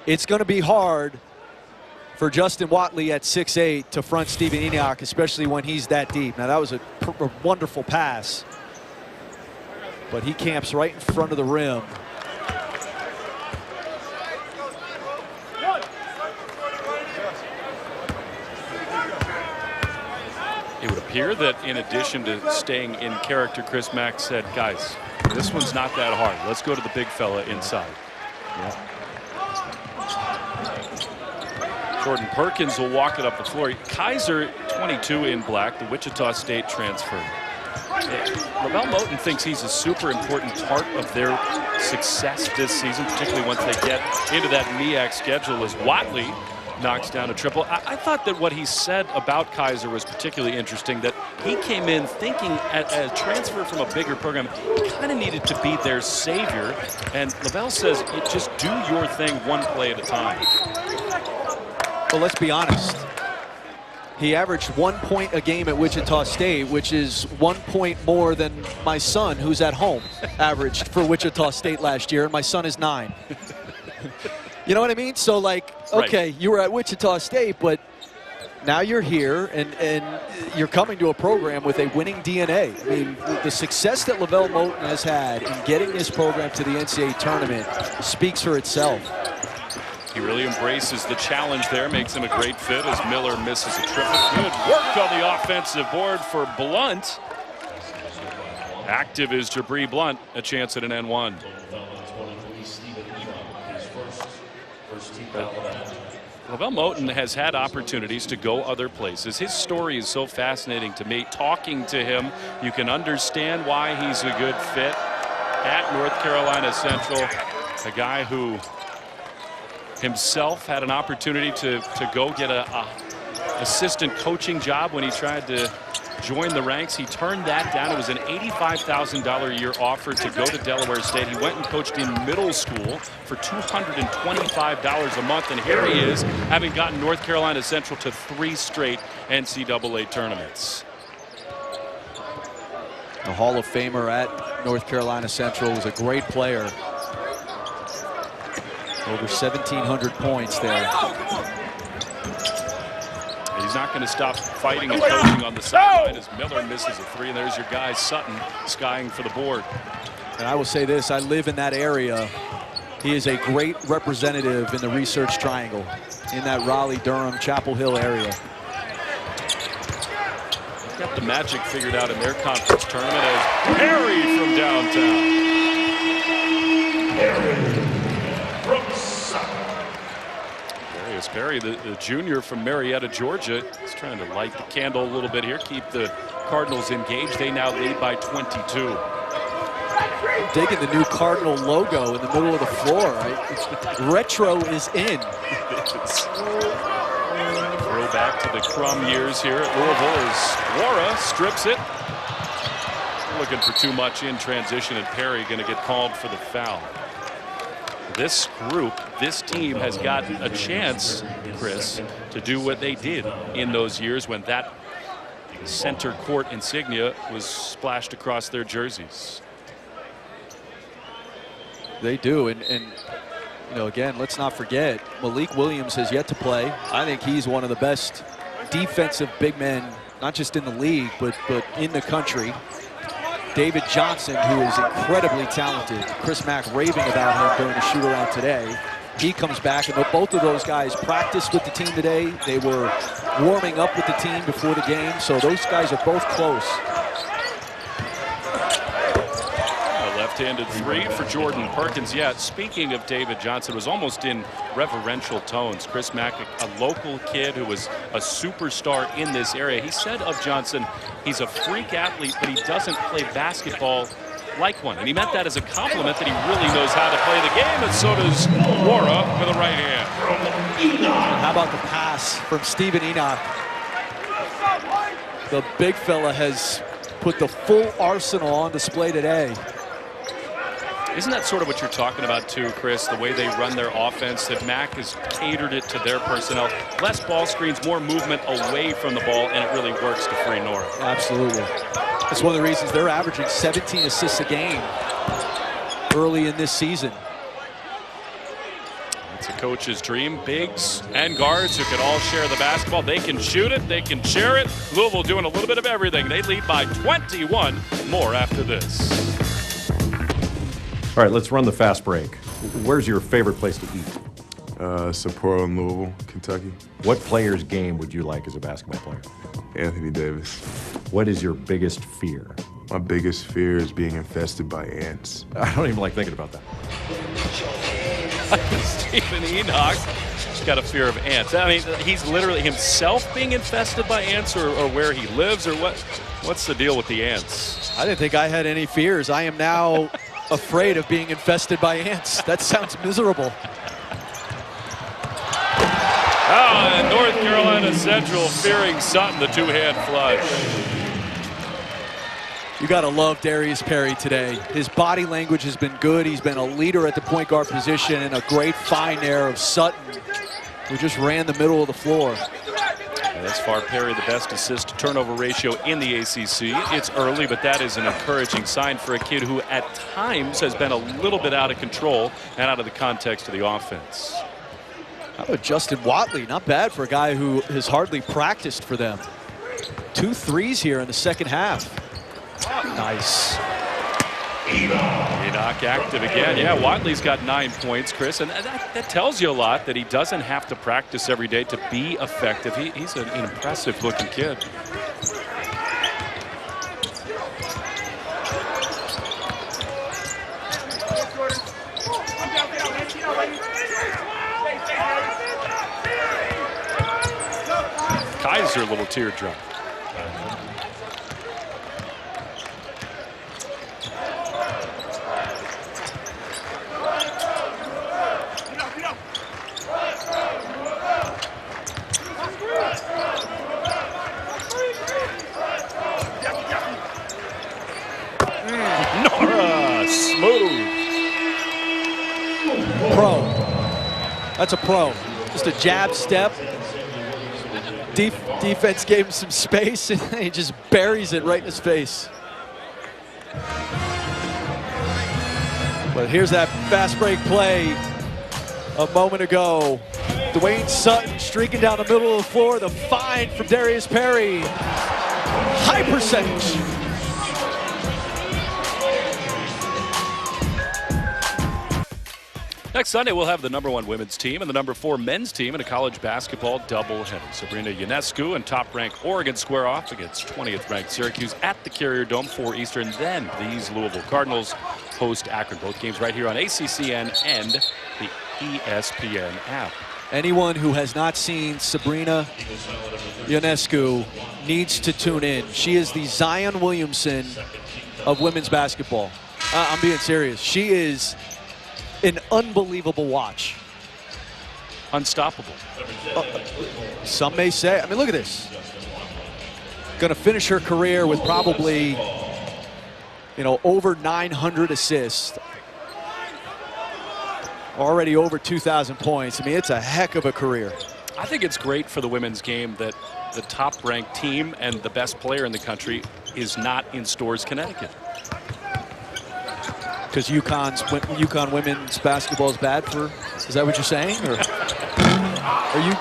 It's going to be hard for Justin Watley at 6'8" to front Stephen Enoch, especially when he's that deep. Now, that was a wonderful pass, but he camps right in front of the rim. hear that in addition to staying in character, Chris Mack said, guys, this one's not that hard. Let's go to the big fella inside. Yeah. Jordan Perkins will walk it up the floor. Kaiser, 22 in black, the Wichita State transfer. Lavelle Moten thinks he's a super important part of their success this season, particularly once they get into that MEAC schedule, as Watley knocks down a triple. I thought that what he said about Kaiser was particularly interesting, that he came in thinking a transfer from a bigger program, he kind of needed to be their savior. And Lavelle says, just do your thing one play at a time. Well, let's be honest. He averaged 1 point a game at Wichita State, which is 1 point more than my son, who's at home, averaged for Wichita State last year, and my son is 9. You know what I mean? So, like, okay, right. You were at Wichita State, but now you're here, and you're coming to a program with a winning DNA. I mean, the success that Lavelle Moten has had in getting this program to the NCAA tournament speaks for itself. He really embraces the challenge there, makes him a great fit as Miller misses a triple. Good work on the offensive board for Blunt. Active is Jabri Blunt, a chance at an N1. Lavelle Moten has had opportunities to go other places. His story is so fascinating to me. Talking to him, you can understand why he's a good fit at North Carolina Central. A guy who himself had an opportunity to go get a assistant coaching job when he tried to join the ranks. He turned that down. It was an $85,000 a year offer to go to Delaware State. He went and coached in middle school for $225 a month, and here he is, having gotten North Carolina Central to 3 straight NCAA tournaments. A Hall of Famer at North Carolina Central, was a great player. Over 1,700 points there. He's not going to stop fighting and coaching on the sideline as Miller misses a 3. And there's your guy, Sutton, skying for the board. And I will say this, I live in that area. He is a great representative in the Research Triangle, in that Raleigh, Durham, Chapel Hill area. They've got the magic figured out in their conference tournament as Perry from downtown. Perry, the junior from Marietta, Georgia, is trying to light the candle a little bit here, keep the Cardinals engaged. They now lead by 22. Digging the new Cardinal logo in the middle of the floor. Right? Retro is in. Throw back to the Crum years here at Louisville as Wara strips it. Looking for too much in transition, and Perry going to get called for the foul. This group, this team has got a chance, Chris, to do what they did in those years when that center court insignia was splashed across their jerseys. They do, and you know, again, let's not forget, Malik Williams has yet to play. I think he's one of the best defensive big men, not just in the league, but in the country. David Johnson, who is incredibly talented. Chris Mack raving about him during the shoot-around today. He comes back, and both of those guys practiced with the team today. They were warming up with the team before the game, so those guys are both close. A left-handed 3 for Jordan Perkins. Yeah, speaking of David Johnson, it was almost in reverential tones. Chris Mack, a local kid who was a superstar in this area. He said of Johnson, he's a freak athlete, but he doesn't play basketball like one. And he meant that as a compliment, that he really knows how to play the game, and so does Wara with a right hand. How about the pass from Stephen Enoch? The big fella has put the full arsenal on display today. Isn't that sort of what you're talking about too, Chris, the way they run their offense, that Mack has catered it to their personnel? Less ball screens, more movement away from the ball, and it really works to free North. Absolutely. That's one of the reasons they're averaging 17 assists a game early in this season. It's a coach's dream. Bigs and guards who can all share the basketball. They can shoot it, they can share it. Louisville doing a little bit of everything. They lead by 21. More after this. All right, let's run the fast break. Where's your favorite place to eat? Sapporo in Louisville, Kentucky. What player's game would you like as a basketball player? Anthony Davis. What is your biggest fear? My biggest fear is being infested by ants. I don't even like thinking about that. Stephen Enoch's got a fear of ants. I mean, he's literally himself being infested by ants, or where he lives, or what? What's the deal with the ants? I didn't think I had any fears. I am now afraid of being infested by ants. That sounds miserable. Oh, and North Carolina Central fearing Sutton, the two-hand flush. You got to love Darius Perry today. His body language has been good. He's been a leader at the point guard position, and a great find there of Sutton, who just ran the middle of the floor. Thus far, Perry the best assist-to-turnover ratio in the ACC. It's early, but that is an encouraging sign for a kid who at times has been a little bit out of control and out of the context of the offense. How about Justin Watley? Not bad for a guy who has hardly practiced for them. 2 threes here in the second half. Nice. Enoch active again. Yeah, Watley's got 9 points, Chris, and that tells you a lot, that he doesn't have to practice every day to be effective. He's an impressive-looking kid. Kaiser, a little teardrop. Nora, smooth. Pro. That's a pro. Just a jab step. Defense gave him some space, and he just buries it right in his face. But here's that fast break play a moment ago. Dwayne Sutton streaking down the middle of the floor. The find from Darius Perry. High percentage. Next Sunday, we'll have the #1 women's team and the #4 men's team in a college basketball doubleheader. Sabrina Ionescu and top-ranked Oregon square off against 20th-ranked Syracuse at the Carrier Dome, 4 Eastern. Then these Louisville Cardinals host Akron. Both games right here on ACCN and the ESPN app. Anyone who has not seen Sabrina Ionescu needs to tune in. She is the Zion Williamson of women's basketball. I'm being serious. She is an unbelievable watch. Unstoppable. Some may say. I mean, look at this. Going to finish her career with probably, over 900 assists. Already over 2,000 points. I mean, it's a heck of a career. I think it's great for the women's game that the top-ranked team and the best player in the country is not in Storrs, Connecticut. Because UConn women's basketball is bad for, is that what you're saying? Or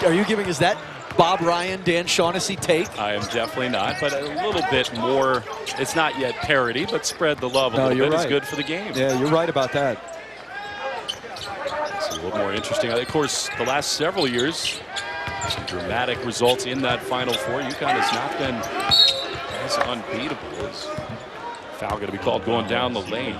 are you giving us that Bob Ryan, Dan Shaughnessy take? I am definitely not, but a little bit more. It's not yet parity, but spread the love a little bit is good for the game. Yeah, you're right about that. It's a little more interesting. Of course, the last several years, some dramatic results in that Final Four. UConn has not been as unbeatable as foul going to be called going down the lane.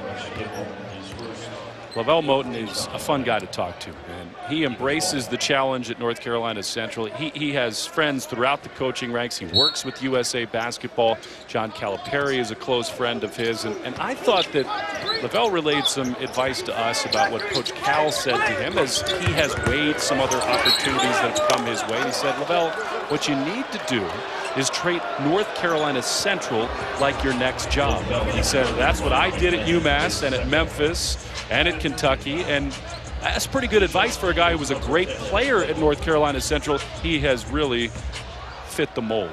Lavelle Moten is a fun guy to talk to, and he embraces the challenge at North Carolina Central. He has friends throughout the coaching ranks. He works with USA Basketball. John Calipari is a close friend of his, and I thought that Lavelle relayed some advice to us about what Coach Cal said to him as he has weighed some other opportunities that have come his way. He said, Lavelle, what you need to do is treat North Carolina Central like your next job. He said, that's what I did at UMass and at Memphis and at Kentucky, and that's pretty good advice for a guy who was a great player at North Carolina Central. He has really fit the mold.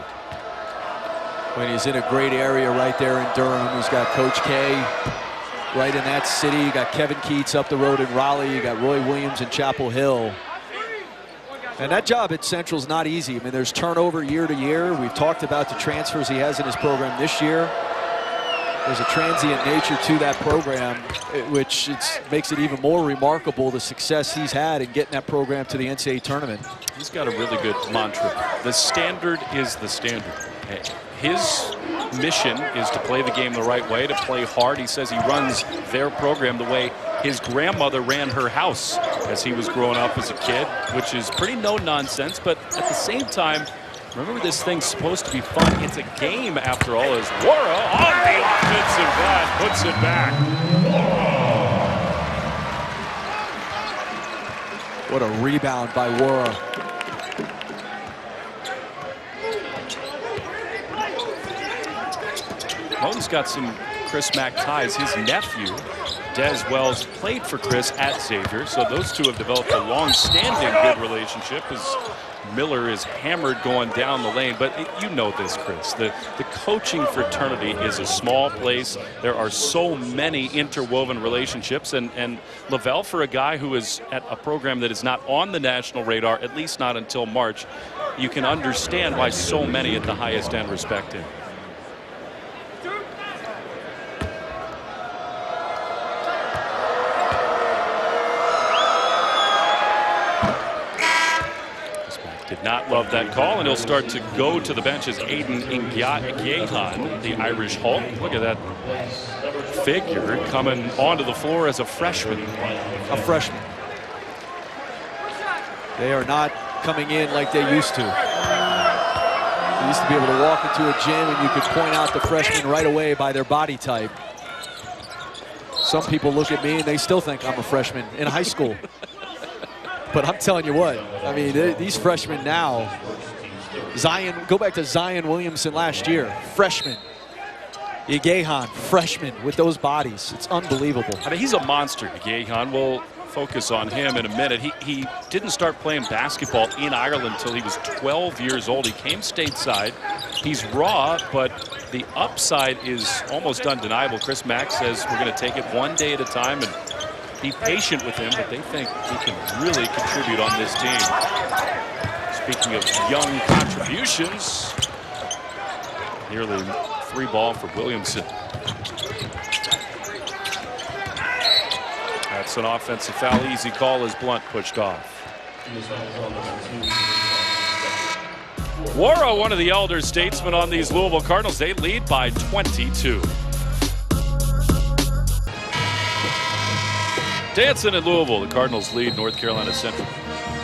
When he's in a great area right there in Durham. He's got Coach K right in that city. You got Kevin Keats up the road in Raleigh. You got Roy Williams in Chapel Hill. And that job at Central is not easy. I mean, there's turnover year to year. We've talked about the transfers he has in his program this year. There's a transient nature to that program, which makes it even more remarkable the success he's had in getting that program to the NCAA tournament. He's got a really good mantra. The standard is the standard. His mission is to play the game the right way, to play hard. He says he runs their program the way his grandmother ran her house as he was growing up as a kid, which is pretty no-nonsense, but at the same time, remember, this thing's supposed to be fun. It's a game, after all, as Wara on the offensive end puts it back. What a rebound by Wara. Holmes got some Chris Mack ties. His nephew, Des Wells, played for Chris at Xavier, so those two have developed a long-standing good relationship as Miller is hammered going down the lane. But you know this, Chris. The coaching fraternity is a small place. There are so many interwoven relationships. And Lavelle, for a guy who is at a program that is not on the national radar, at least not until March, you can understand why so many at the highest end respect him. Did not love that call, and he'll start to go to the bench as Aiden Ingyehan, the Irish Hulk. Look at that figure coming onto the floor as a freshman. A freshman. They are not coming in like they used to. You used to be able to walk into a gym and you could point out the freshmen right away by their body type. Some people look at me and they still think I'm a freshman in high school. But I'm telling you what, I mean, these freshmen now, go back to Zion Williamson last year, freshman. Ingyehan, freshman with those bodies. It's unbelievable. I mean, he's a monster, Ingyehan. We'll focus on him in a minute. He didn't start playing basketball in Ireland until he was 12 years old. He came stateside. He's raw, but the upside is almost undeniable. Chris Mack says we're going to take it one day at a time and be patient with him, but they think he can really contribute on this team. Speaking of young contributions, nearly 3 ball for Williamson. That's an offensive foul. Easy call as Blunt pushed off. Wara, one of the elder statesmen on these Louisville Cardinals, they lead by 22. Dancing in Louisville, the Cardinals lead North Carolina Central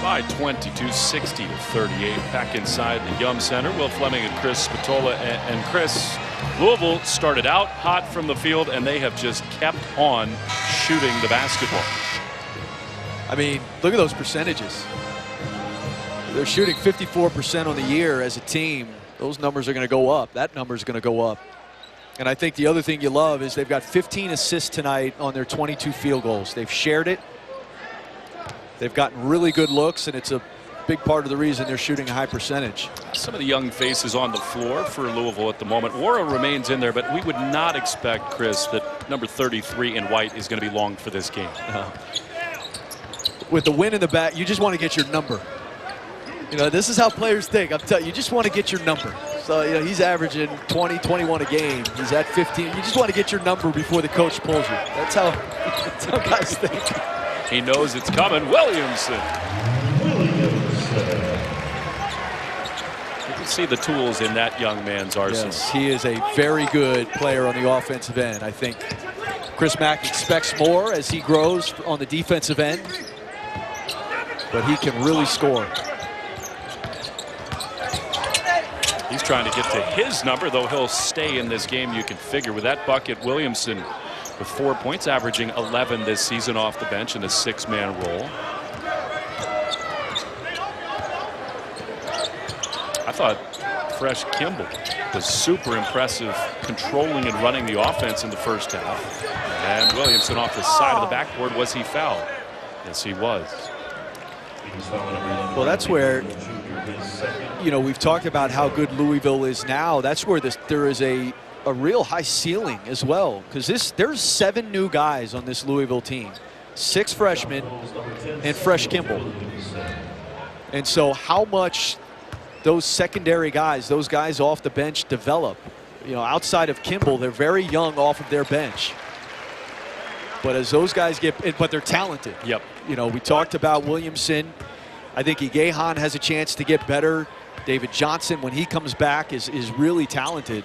by 22, 60-38. Back inside the Yum Center, Will Fleming and Chris Spatola. And Chris, Louisville started out hot from the field, and they have just kept on shooting the basketball. I mean, look at those percentages. They're shooting 54% on the year as a team. Those numbers are going to go up. That number is going to go up. And I think the other thing you love is they've got 15 assists tonight on their 22 field goals. They've shared it. They've gotten really good looks, and it's a big part of the reason they're shooting a high percentage. Some of the young faces on the floor for Louisville at the moment. Wara remains in there, but we would not expect, Chris, that number 33 in white is going to be long for this game. With the win in the back, you just want to get your number. You know, this is how players think. I'm telling you, you just want to get your number. So, you know, he's averaging 20, 21 a game. He's at 15. You just want to get your number before the coach pulls you. That's how guys think. He knows it's coming. Williamson. You can see the tools in that young man's arsenal. Yes, he is a very good player on the offensive end. I think Chris Mack expects more as he grows on the defensive end. But he can really score. He's trying to get to his number, though he'll stay in this game, you can figure. With that bucket, Williamson with 4 points, averaging 11 this season off the bench in a 6-man role. I thought Fresh Kimball was super impressive, controlling and running the offense in the first half. And Williamson off the side of the backboard. Was he fouled? Yes, he was. Well, that's where, you know, we've talked about how good Louisville is now. That's where there is a real high ceiling as well, because there's 7 new guys on this Louisville team, 6 freshmen and Fresh Kimball. And so how much those secondary guys, those guys off the bench, develop. You know, outside of Kimball, they're very young off of their bench. But as those guys but they're talented. Yep. You know, we talked about Williamson. I think Ingyehan has a chance to get better. David Johnson, when he comes back, is really talented.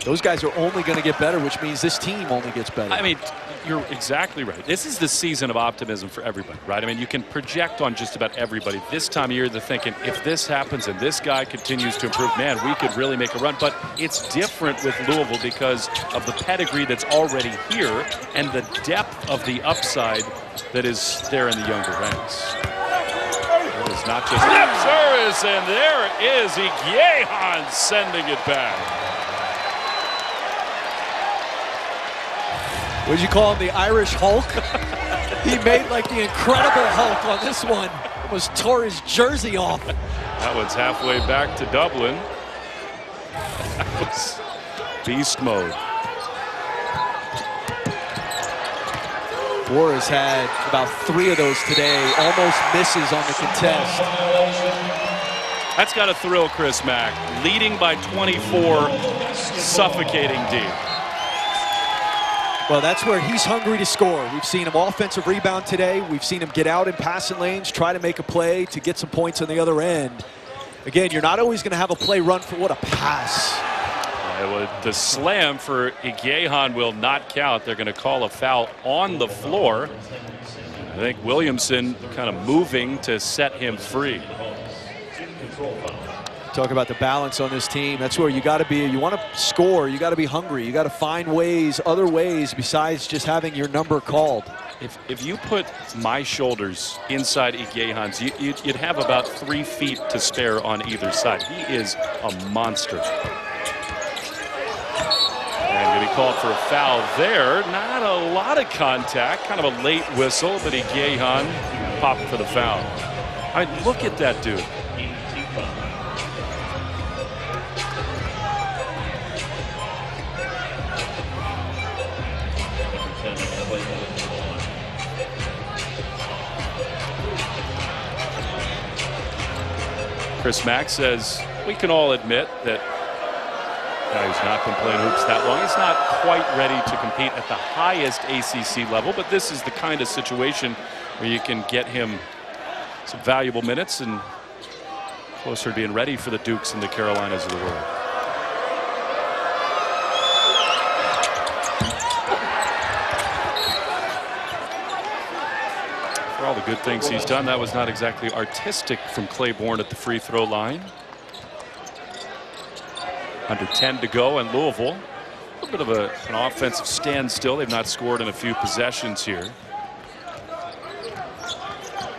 Those guys are only going to get better, which means this team only gets better. I mean, you're exactly right. This is the season of optimism for everybody, right? I mean, you can project on just about everybody. This time of year, they're thinking, if this happens and this guy continues to improve, man, we could really make a run. But it's different with Louisville because of the pedigree that's already here and the depth of the upside that is there in the younger ranks. It is not just lip service, and there is Iguejan sending it back. Would you call him the Irish Hulk? He made like the Incredible Hulk on this one. Almost tore his jersey off. That one's halfway back to Dublin. That was beast mode. Wara's had about 3 of those today. Almost misses on the contest. That's got to thrill Chris Mack. Leading by 24, suffocating deep. Well, that's where he's hungry to score. We've seen him offensive rebound today. We've seen him get out in passing lanes, try to make a play to get some points on the other end. Again, you're not always going to have a play run for what a pass. The slam for Iguejan will not count. They're going to call a foul on the floor. I think Williamson kind of moving to set him free. Talk about the balance on this team. That's where you got to be. You want to score. You got to be hungry. You got to find ways, other ways besides just having your number called. If you put my shoulders inside Iguejan's, you'd have about 3 feet to spare on either side. He is a monster. And going to be called for a foul there. Not a lot of contact. Kind of a late whistle, but Iguejan popped for the foul. I mean, look at that dude. Chris Mack says we can all admit that he's not been playing hoops that long. He's not quite ready to compete at the highest ACC level, but this is the kind of situation where you can get him some valuable minutes and closer to being ready for the Dukes and the Carolinas of the world. For all the good things he's done, that was not exactly artistic from Claiborne at the free throw line. Under 10 to go, and Louisville, a little bit of an offensive standstill. They've not scored in a few possessions here.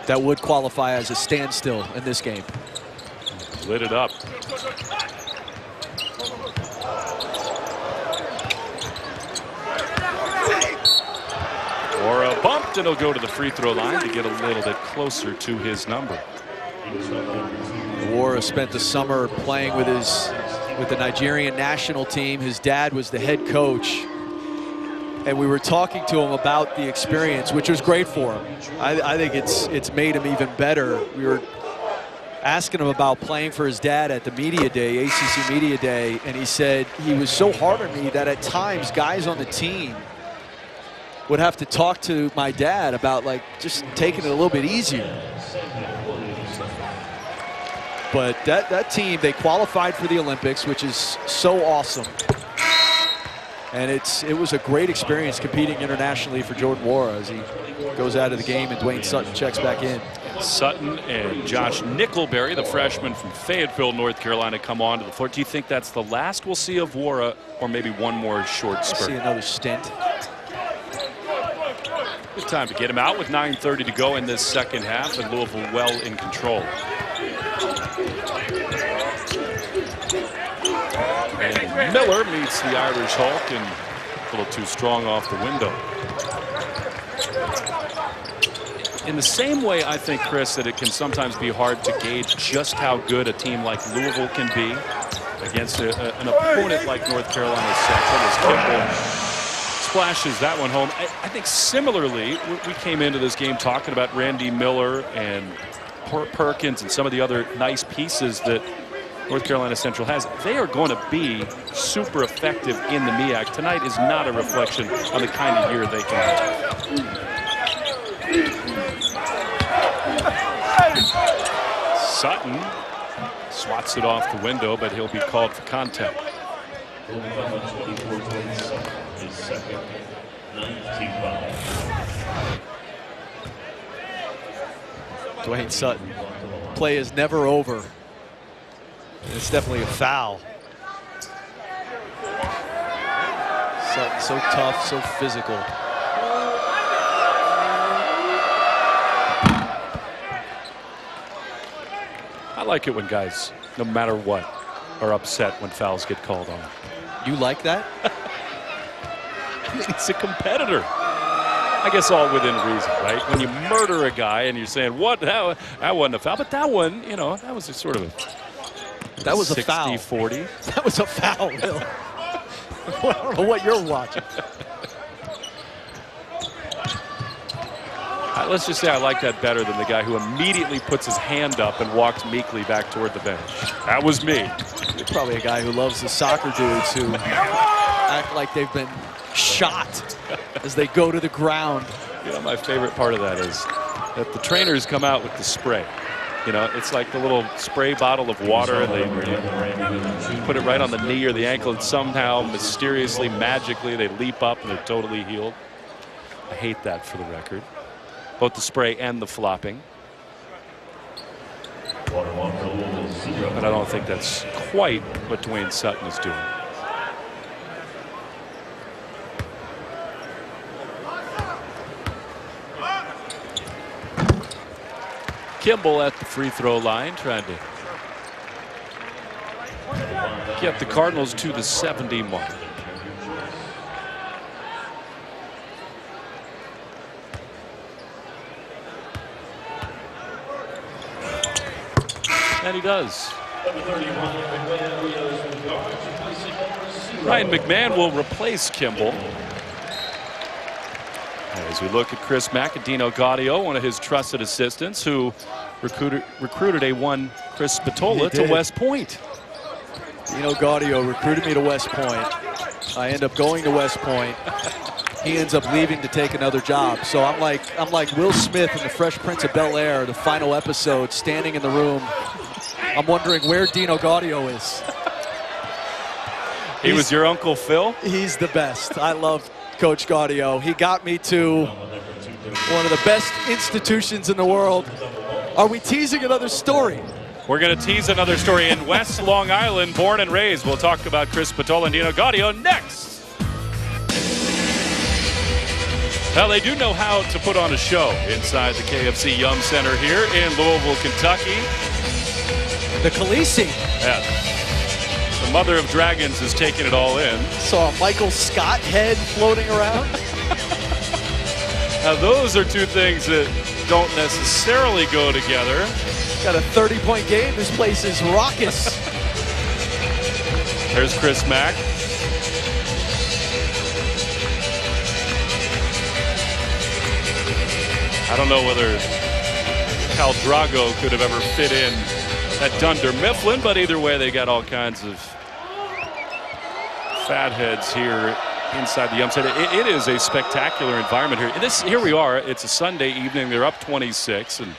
That would qualify as a standstill in this game. Lit it up. Wara bumped, and he'll go to the free throw line to get a little bit closer to his number. Wara spent the summer playing with the Nigerian national team. His dad was the head coach, and we were talking to him about the experience, which was great for him. I think it's made him even better. We were asking him about playing for his dad at the media day, ACC media day, and he said he was so hard on me that at times guys on the team would have to talk to my dad about like just taking it a little bit easier. But that team, they qualified for the Olympics, which is so awesome. And it was a great experience competing internationally for Jordan Wara as he goes out of the game and Dwayne Sutton checks back in. Sutton and Josh Nickelberry, the freshman from Fayetteville, North Carolina, come onto the floor. Do you think that's the last we'll see of Wara, or maybe one more short spurt? See another stint. Good time to get him out with 9:30 to go in this second half, and Louisville well in control. And Miller meets the Irish Hulk, and a little too strong off the window. In the same way, I think, Chris, that it can sometimes be hard to gauge just how good a team like Louisville can be against an opponent like North Carolina Central, as Kimball splashes that one home. I think similarly, we came into this game talking about Randy Miller and Perkins and some of the other nice pieces that North Carolina Central has. They are going to be super effective in the MEAC. Tonight is not a reflection on the kind of year they can have. Sutton swats it off the window, but he'll be called for contact. Dwayne Sutton. Play is never over. It's definitely a foul. Sutton so tough, so physical. I like it when guys, no matter what, are upset when fouls get called on. You like that? I mean, he's a competitor. I guess all within reason, right? When you murder a guy and you're saying, what? That wasn't a foul. But that one, you know, that was a sort of a That was a foul. 60-40. That was a foul, Bill. I don't know what you're watching. Let's just say I like that better than the guy who immediately puts his hand up and walks meekly back toward the bench. That was me. You're probably a guy who loves the soccer dudes who act like they've been shot as they go to the ground. You know, my favorite part of that is that the trainers come out with the spray. You know, it's like the little spray bottle of water, and they put it right on the knee or the ankle, and somehow, mysteriously, magically, they leap up and they're totally healed. I hate that, for the record. Both the spray and the flopping. But I don't think that's quite what Dwayne Sutton is doing. Kimball at the free throw line, trying to get the Cardinals to the 70 mark. And he does. Ryan McMahon will replace Kimball. As we look at Chris Mack and Dino Gaudio, one of his trusted assistants, who recruited a one Chris Spatola to West Point. Dino Gaudio recruited me to West Point. I end up going to West Point. He ends up leaving to take another job. So I'm like Will Smith in The Fresh Prince of Bel-Air, the final episode, standing in the room. I'm wondering where Dino Gaudio is. He was your Uncle Phil? He's the best. I love Coach Gaudio. He got me to one of the best institutions in the world. Are we teasing another story? We're going to tease another story in West Long Island, born and raised. We'll talk about Chris Spatola and Dino Gaudio next. Well, they do know how to put on a show inside the KFC Yum Center here in Louisville, Kentucky. The Khaleesi. Yeah. The mother of dragons is taking it all in. Saw a Michael Scott head floating around. Now, those are two things that don't necessarily go together. Got a 30-point game. This place is raucous. There's Chris Mack. I don't know whether Cal Drago could have ever fit in at Dunder Mifflin, but either way, they got all kinds of fatheads here inside the Yum Center. It is a spectacular environment here. Here we are. It's a Sunday evening. They're up 26, and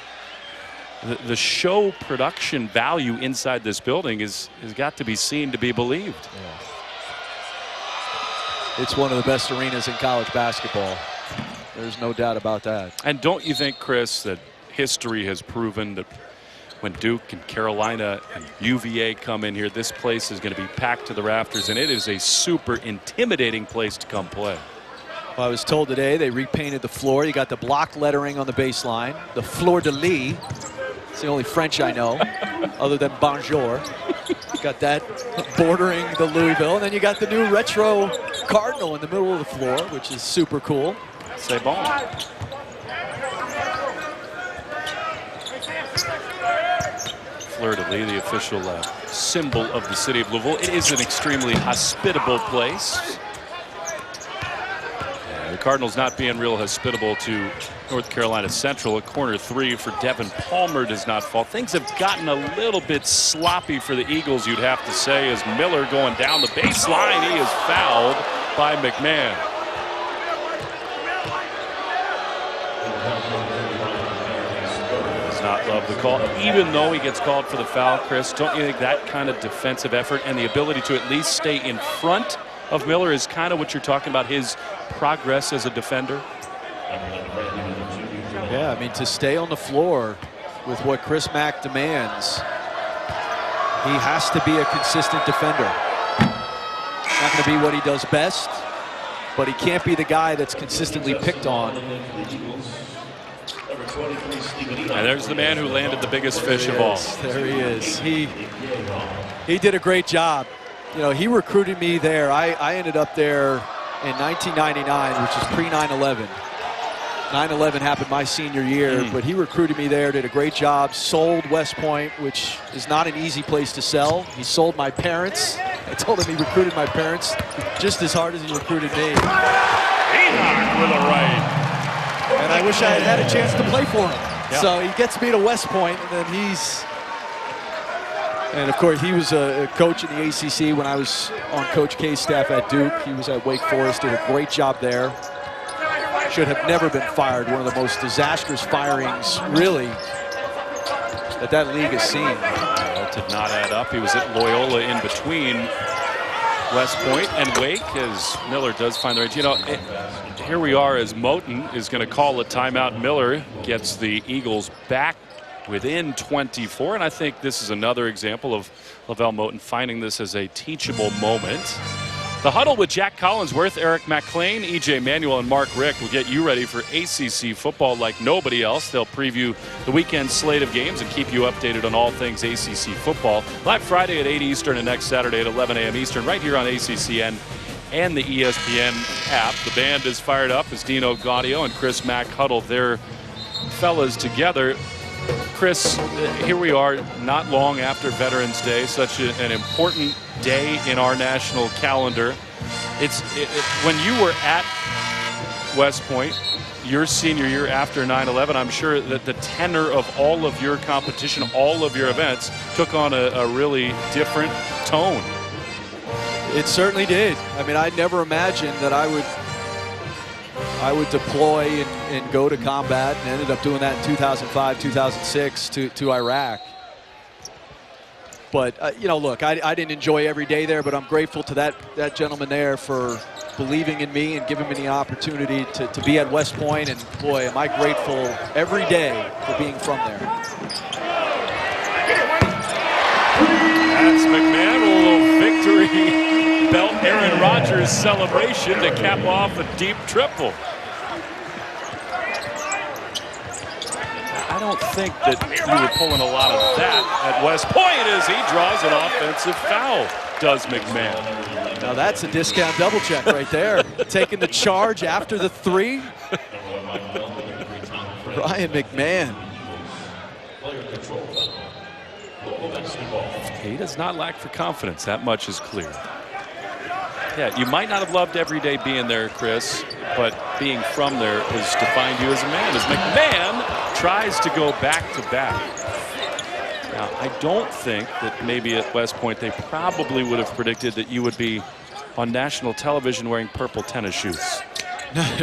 the show production value inside this building has got to be seen to be believed. Yeah. It's one of the best arenas in college basketball. There's no doubt about that. And don't you think, Chris, that history has proven that when Duke and Carolina and UVA come in here, this place is going to be packed to the rafters, and it is a super intimidating place to come play. Well, I was told today they repainted the floor. You got the block lettering on the baseline, the fleur-de-lis. It's the only French I know, other than bonjour. You got that bordering the Louisville, and then you got the new retro Cardinal in the middle of the floor, which is super cool. C'est bon. Fleur-de-lis, the official symbol of the city of Louisville. It is an extremely hospitable place. The Cardinals not being real hospitable to North Carolina Central. A corner three for Devin Palmer does not fall. Things have gotten a little bit sloppy for the Eagles, you'd have to say, as Miller going down the baseline. He is fouled by McMahon. not love the call. Even though he gets called for the foul, Chris, don't you think that kind of defensive effort and the ability to at least stay in front of Miller is kind of what you're talking about, his progress as a defender? Yeah, I mean, to stay on the floor with what Chris Mack demands, he has to be a consistent defender. Not going to be what he does best, but he can't be the guy that's consistently picked on. And there's the man who landed the biggest fish of all. There he is. He did a great job. You know, he recruited me there. I ended up there in 1999, which is pre-9/11. 9/11 happened my senior year, but he recruited me there, did a great job, sold West Point, which is not an easy place to sell. He sold my parents. I told him he recruited my parents just as hard as he recruited me. Enoch with a right. And I wish I had had a chance to play for him. Yeah. So he gets me to West Point, and then and of course he was a coach in the ACC when I was on Coach K's staff at Duke. He was at Wake Forest, did a great job there. Should have never been fired. One of the most disastrous firings, really, that league has seen. That did not add up. He was at Loyola in between West Point and Wake, as Miller does find the range. You know, here we are as Moten is going to call a timeout. Miller gets the Eagles back within 24, and I think this is another example of Lavelle Moten finding this as a teachable moment. The Huddle with Jack Collinsworth, Eric McClain, EJ Manuel, and Mark Rick will get you ready for ACC football like nobody else. They'll preview the weekend slate of games and keep you updated on all things ACC football. Live Friday at 8 Eastern and next Saturday at 11 a.m. Eastern right here on ACCN and the ESPN app. The band is fired up as Dino Gaudio and Chris Mack huddle their fellas together. Chris, here we are not long after Veterans Day, such an important day in our national calendar. When you were at West Point, your senior year after 9/11, I'm sure that the tenor of all of your competition, all of your events, took on a really different tone. It certainly did. I mean, I never imagined that I would deploy and go to combat, and ended up doing that in 2005, 2006 to Iraq. But, you know, look, I didn't enjoy every day there, but I'm grateful to that gentleman there for believing in me and giving me the opportunity to be at West Point. And, boy, am I grateful every day for being from there. That's McMahon, a little victory belt Aaron Rodgers celebration to cap off a deep triple. I don't think that you were pulling a lot of that at West Point as he draws an offensive foul, does McMahon. Now that's a discount double check right there. Taking the charge after the three. Ryan McMahon. He does not lack for confidence. That much is clear. Yeah, you might not have loved every day being there, Chris, but being from there has defined you as a man. As McMahon tries to go back to back. Now, I don't think that maybe at West Point they probably would have predicted that you would be on national television wearing purple tennis shoes.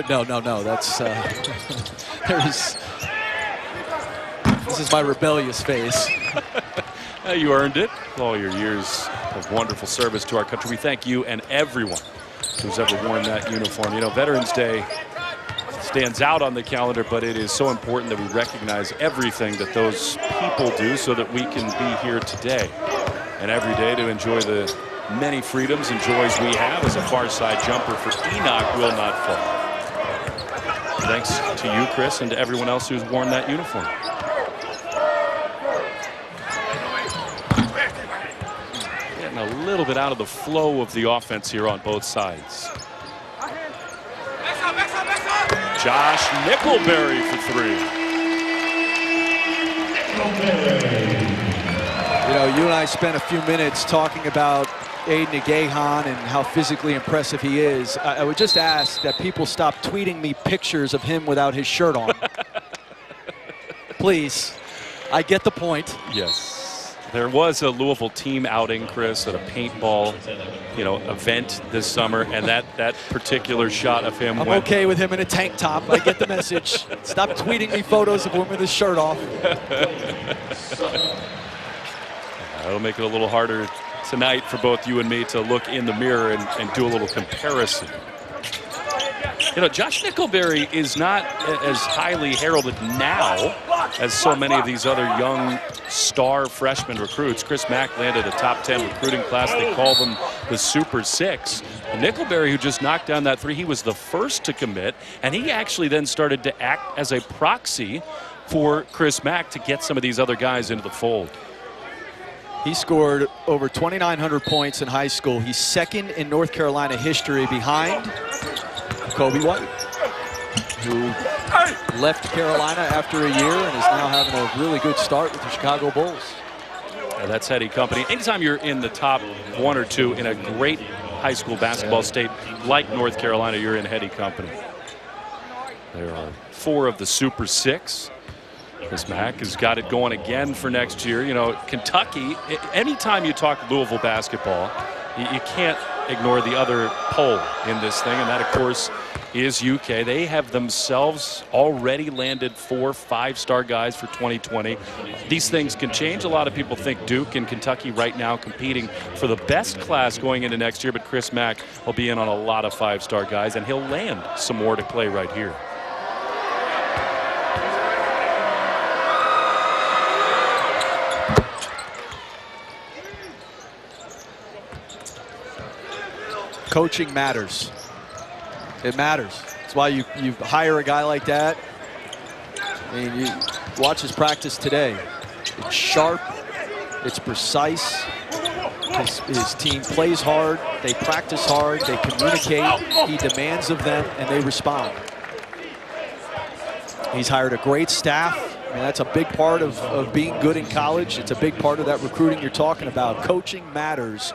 No. That's this is my rebellious face. You earned it. All your years of wonderful service to our country. We thank you and everyone who's ever worn that uniform. You know, Veterans Day stands out on the calendar, but it is so important that we recognize everything that those people do so that we can be here today and every day to enjoy the many freedoms and joys we have as a far side jumper for Enoch will not fall. Thanks to you, Chris, and to everyone else who's worn that uniform. Getting a little bit out of the flow of the offense here on both sides. Josh Nickelberry for three. You know, you and I spent a few minutes talking about Aiden Agahan and how physically impressive he is. I would just ask that people stop tweeting me pictures of him without his shirt on. Please. I get the point. Yes. There was a Louisville team outing, Chris, at a paintball, event this summer, and that particular shot of him. I'm okay with him in a tank top. I get the message. Stop tweeting me photos of him with his shirt off. That'll make it a little harder tonight for both you and me to look in the mirror and do a little comparison. Josh Nickelberry is not as highly heralded now as so many of these other young star freshman recruits. Chris Mack landed a top 10 recruiting class. They call them the Super Six. Nickelberry, who just knocked down that three, he was the first to commit, and he actually then started to act as a proxy for Chris Mack to get some of these other guys into the fold. He scored over 2,900 points in high school. He's second in North Carolina history behind Kobe White, who left Carolina after a year and is now having a really good start with the Chicago Bulls. Yeah, that's heady company. Anytime you're in the top one or two in a great high school basketball state like North Carolina, you're in heady company. There are 4 of the Super Six. Chris Mack has got it going again for next year. Kentucky, anytime you talk Louisville basketball, you can't ignore the other pole in this thing, and that, of course, is UK. They have themselves already landed 4 5-star guys for 2020. These things can change. A lot of people think Duke and Kentucky right now competing for the best class going into next year, but Chris Mack will be in on a lot of 5-star guys, and he'll land some more to play right here. Coaching matters. It matters. That's why you hire a guy like that. I mean, you watch his practice today. It's sharp. It's precise. His team plays hard. They practice hard. They communicate. He demands of them, and they respond. He's hired a great staff. I mean, that's a big part of being good in college. It's a big part of that recruiting you're talking about. Coaching matters.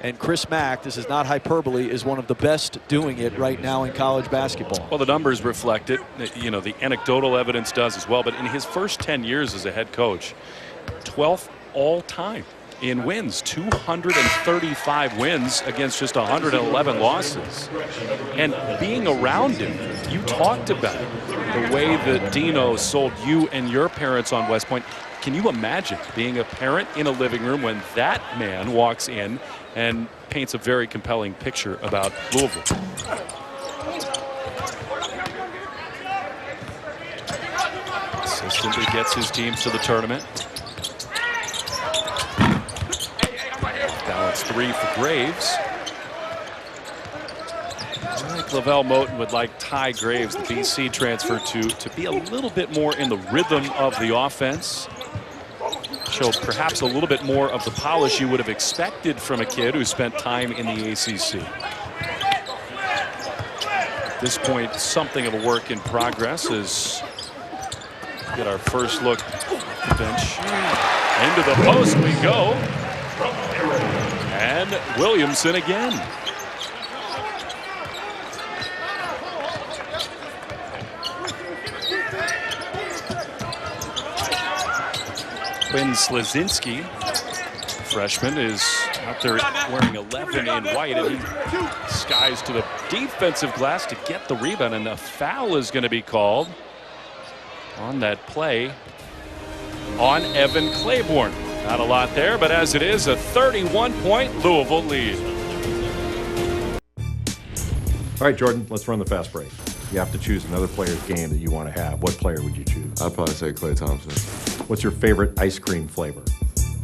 And Chris Mack, this is not hyperbole, is one of the best doing it right now in college basketball. Well, the numbers reflect it. The anecdotal evidence does as well. But in his first 10 years as a head coach, 12th all-time in wins, 235 wins against just 111 losses. And being around him, you talked about the way that Dino sold you and your parents on West Point. Can you imagine being a parent in a living room when that man walks in and paints a very compelling picture about Louisville? Consistently gets his teams to the tournament. Balance 3 for Graves. I think Lavelle Moten would like Ty Graves, the BC transfer, to be a little bit more in the rhythm of the offense. Showed perhaps a little bit more of the polish you would have expected from a kid who spent time in the ACC. At this point, something of a work in progress as we get our first look at the bench. Into the post we go. And Williamson again. Quinn Slazinski, freshman, is out there wearing 11 in white, and he skies to the defensive glass to get the rebound, and a foul is going to be called on that play on Evan Claiborne. Not a lot there, but as it is, a 31-point Louisville lead. All right, Jordan, let's run the fast break. You have to choose another player's game that you want to have. What player would you choose? I'd probably say Klay Thompson. What's your favorite ice cream flavor?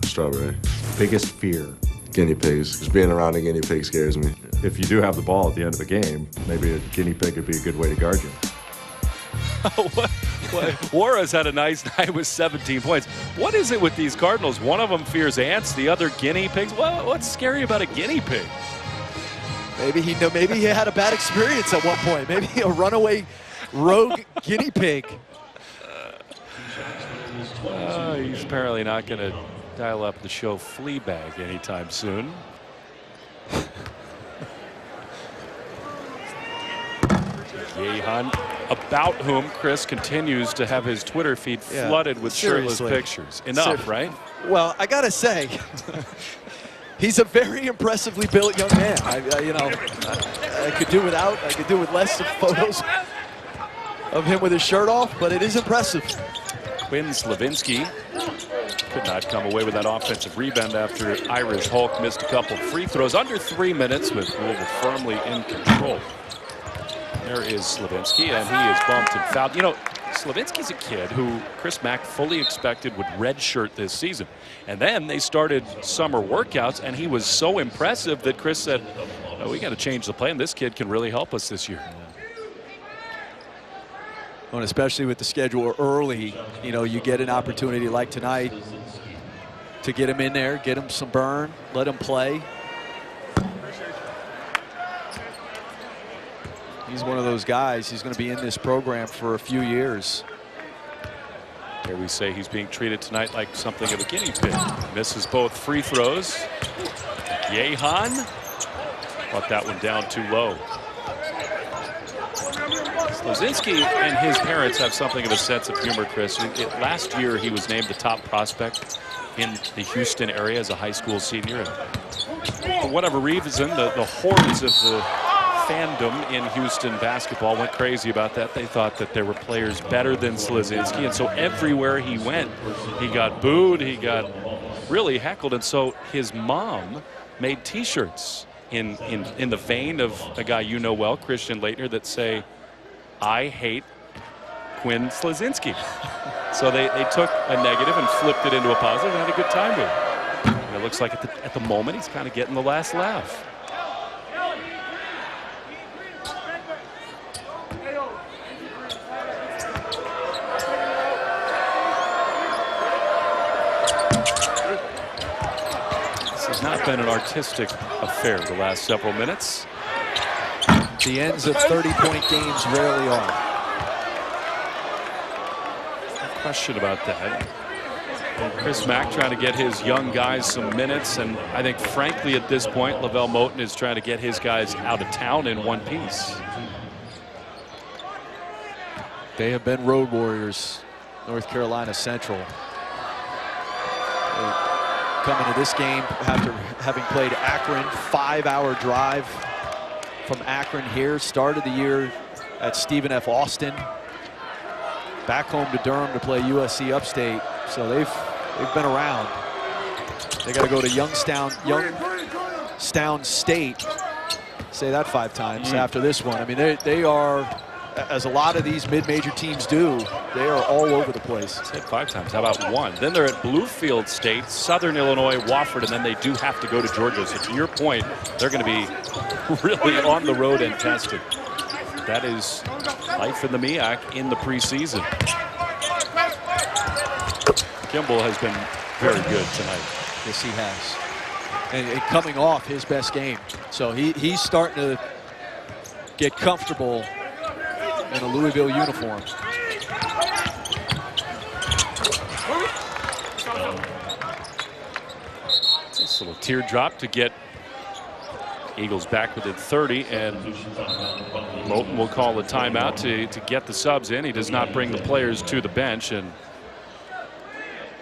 Strawberry. Biggest fear? Guinea pigs. Just being around a guinea pig scares me. If you do have the ball at the end of the game, maybe a guinea pig would be a good way to guard you. Juarez had a nice night with 17 points. What is it with these Cardinals? One of them fears ants, the other guinea pigs. What's scary about a guinea pig? Maybe he had a bad experience at one point. Maybe a runaway rogue guinea pig. He's apparently not going to dial up the show Fleabag anytime soon. Yehan, about whom Chris continues to have his Twitter feed flooded with shirtless pictures. Enough, right? Well, I got to say, he's a very impressively built young man. I could do without, I could do with less of photos of him with his shirt off, but it is impressive. Quinn Slavinsky could not come away with that offensive rebound after Irish Hulk missed a couple free throws. Under 3 minutes with Louisville firmly in control. There is Slavinsky, and he is bumped and fouled. You know, Slavinsky's a kid who Chris Mack fully expected would redshirt this season. And then they started summer workouts, and he was so impressive that Chris said, oh, we got to change the plan. This kid can really help us this year. And especially with the schedule early, you know, you get an opportunity like tonight to get him in there, get him some burn, let him play. He's one of those guys. He's going to be in this program for a few years. Here we say he's being treated tonight like something of a guinea pig. Misses both free throws. Yehan brought that one down too low. Slavinsky and his parents have something of a sense of humor, Chris. Last year, he was named the top prospect in the Houston area as a high school senior. And for whatever reason, the hordes of the fandom in Houston basketball went crazy about that. They thought that there were players better than Slavinsky, and so everywhere he went, he got booed, he got really heckled. And so his mom made T-shirts in the vein of a guy you know well, Christian Laettner, that say, I hate Quinn Slavinsky. So they took a negative and flipped it into a positive and had a good time with it. And it looks like at the moment he's kind of getting the last laugh. This has not been an artistic affair the last several minutes. The ends of 30-point games rarely are. No question about that. And Chris Mack trying to get his young guys some minutes, and I think frankly at this point Lavelle Moten is trying to get his guys out of town in one piece. They have been road warriors, North Carolina Central. They come into this game after having played Akron, 5-hour drive from Akron here. Started the year at Stephen F. Austin. Back home to Durham to play USC Upstate. So they've been around. They got to go to Youngstown State. Say that 5 times after this one. I mean, they are, as a lot of these mid-major teams do, they are all over the place. Said 5 times. How about 1? Then they're at Bluefield State, Southern Illinois, Wofford, and then they do have to go to Georgia. So to your point, they're going to be really on the road and tested. That is life in the MEAC in the preseason. Kimball has been very good tonight. Yes, he has. And coming off his best game. So he's starting to get comfortable in a Louisville uniform. It's a little teardrop to get Eagles back within 30, and Moten will call a timeout to get the subs in. He does not bring the players to the bench, and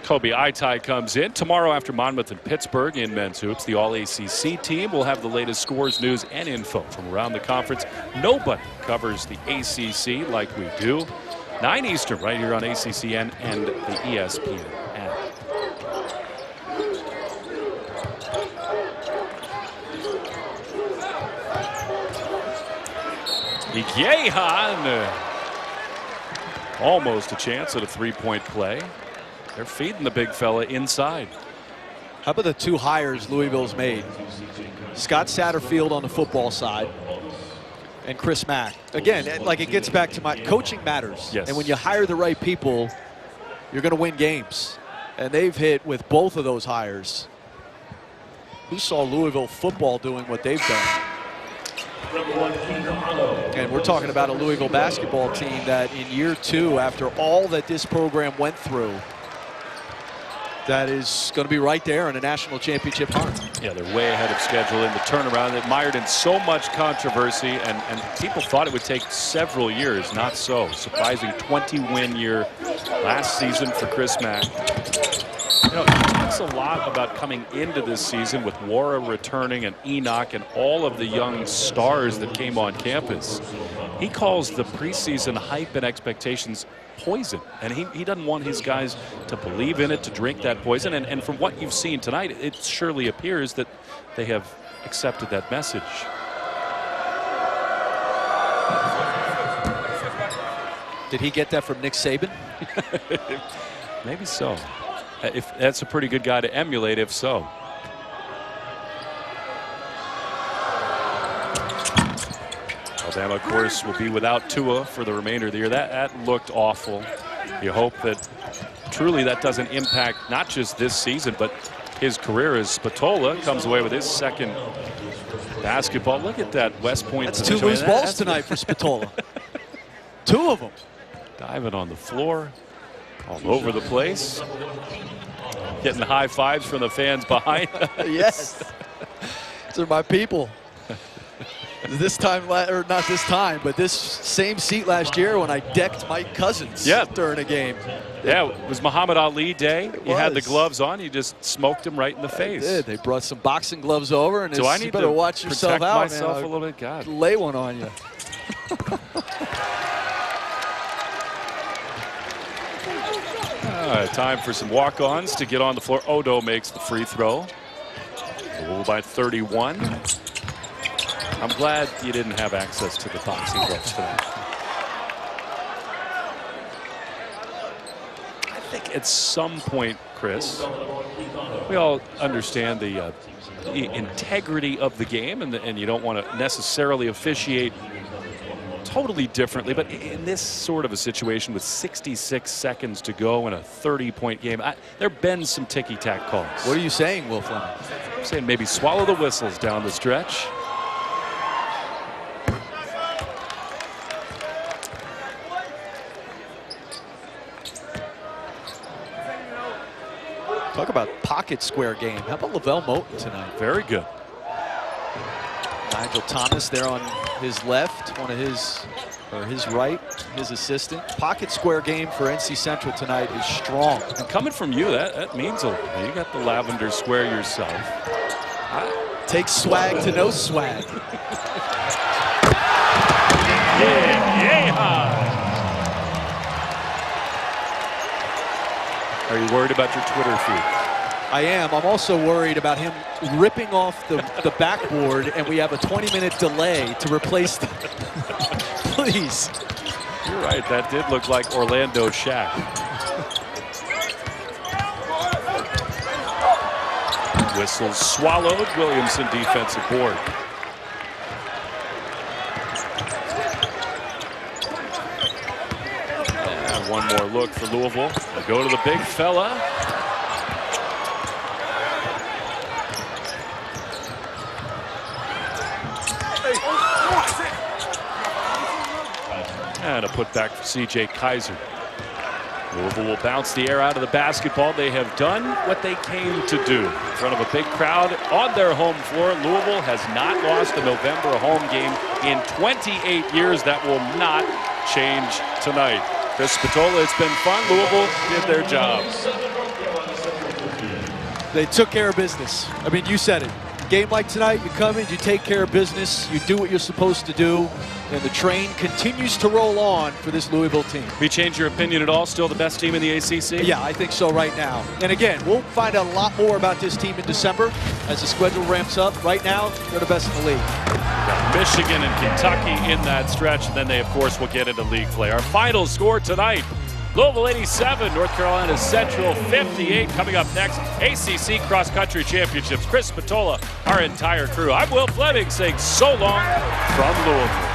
Kobe Aitai comes in. Tomorrow after Monmouth and Pittsburgh in men's hoops, the All-ACC team will have the latest scores, news, and info from around the conference. Nobody covers the ACC like we do. 9 Eastern right here on ACCN and the ESPN app. Yehan, almost a chance at a 3-point play. They're feeding the big fella inside. How about the 2 hires Louisville's made? Scott Satterfield on the football side and Chris Mack. Again, like, it gets back to my coaching matters. Yes. And when you hire the right people, you're going to win games. And they've hit with both of those hires. Who saw Louisville football doing what they've done? And we're talking about a Louisville basketball team that in year 2, after all that this program went through, that is going to be right there in a national championship hunt. Yeah, they're way ahead of schedule in the turnaround. That mired in so much controversy, and people thought it would take several years. Not so. Surprising 20-win year last season for Chris Mack. You know, he talks a lot about coming into this season with Wara returning and Enoch and all of the young stars that came on campus. He calls the preseason hype and expectations poison, and he doesn't want his guys to believe in it, to drink that poison. And from what you've seen tonight, it surely appears that they have accepted that message. Did he get that from Nick Saban? Maybe so. If that's a pretty good guy to emulate, if so. Alabama, of course, will be without Tua for the remainder of the year. That looked awful. You hope that truly that doesn't impact not just this season, but his career as Spatola comes away with his second basketball. Look at that West Point. That's two loose balls tonight for Spatola. Two of them. Diving on the floor, all over the place. Getting high fives from the fans behind us. Yes. These are my people. This time, or not this time, but this same seat last year when I decked Mike Cousins during a game. Yeah, it was Muhammad Ali Day. You had the gloves on. You just smoked him right in the face. They did. They brought some boxing gloves over, and so I need you better to watch yourself out, myself man. a little bit. God, lay one on you. Time for some walk-ons to get on the floor. Odo makes the free throw. Louisville by 31. I'm glad you didn't have access to the boxing gloves tonight. I think at some point, Chris, we all understand the integrity of the game, and you don't want to necessarily officiate totally differently, but in this sort of a situation with 66 seconds to go in a 30-point game, there have been some ticky-tack calls. What are you saying, Will Fleming? I'm saying maybe swallow the whistles down the stretch. Talk about pocket square game. How about Lavelle Moten tonight? Very good. Nigel Thomas there on his left, one of his, or his right, his assistant. Pocket square game for NC Central tonight is strong. And coming from you, that means a lot. You got the lavender square yourself. Take swag to no swag. Are you worried about your Twitter feed? I am. I'm also worried about him ripping off the backboard, and we have a 20-minute delay to replace the... Please. You're right. That did look like Orlando Shaq. Whistles swallowed. Williamson defensive board. And one more look for Louisville. They go to the big fella. And a putback for C.J. Kaiser. Louisville will bounce the air out of the basketball. They have done what they came to do. In front of a big crowd on their home floor, Louisville has not lost a November home game in 28 years. That will not change tonight. Chris Spatola, it's been fun. Louisville did their job. They took care of business. I mean, you said it. Game like tonight, you come in, you take care of business, you do what you're supposed to do, and the train continues to roll on for this Louisville team. Have you changed your opinion at all? Still the best team in the ACC? Yeah, I think so right now. And again, we'll find out a lot more about this team in December as the schedule ramps up. Right now, they're the best in the league. Got Michigan and Kentucky in that stretch, and then they, of course, will get into league play. Our final score tonight, Louisville 87, North Carolina Central 58. Coming up next, ACC Cross Country Championships. Chris Spatola, our entire crew. I'm Will Fleming saying so long from Louisville.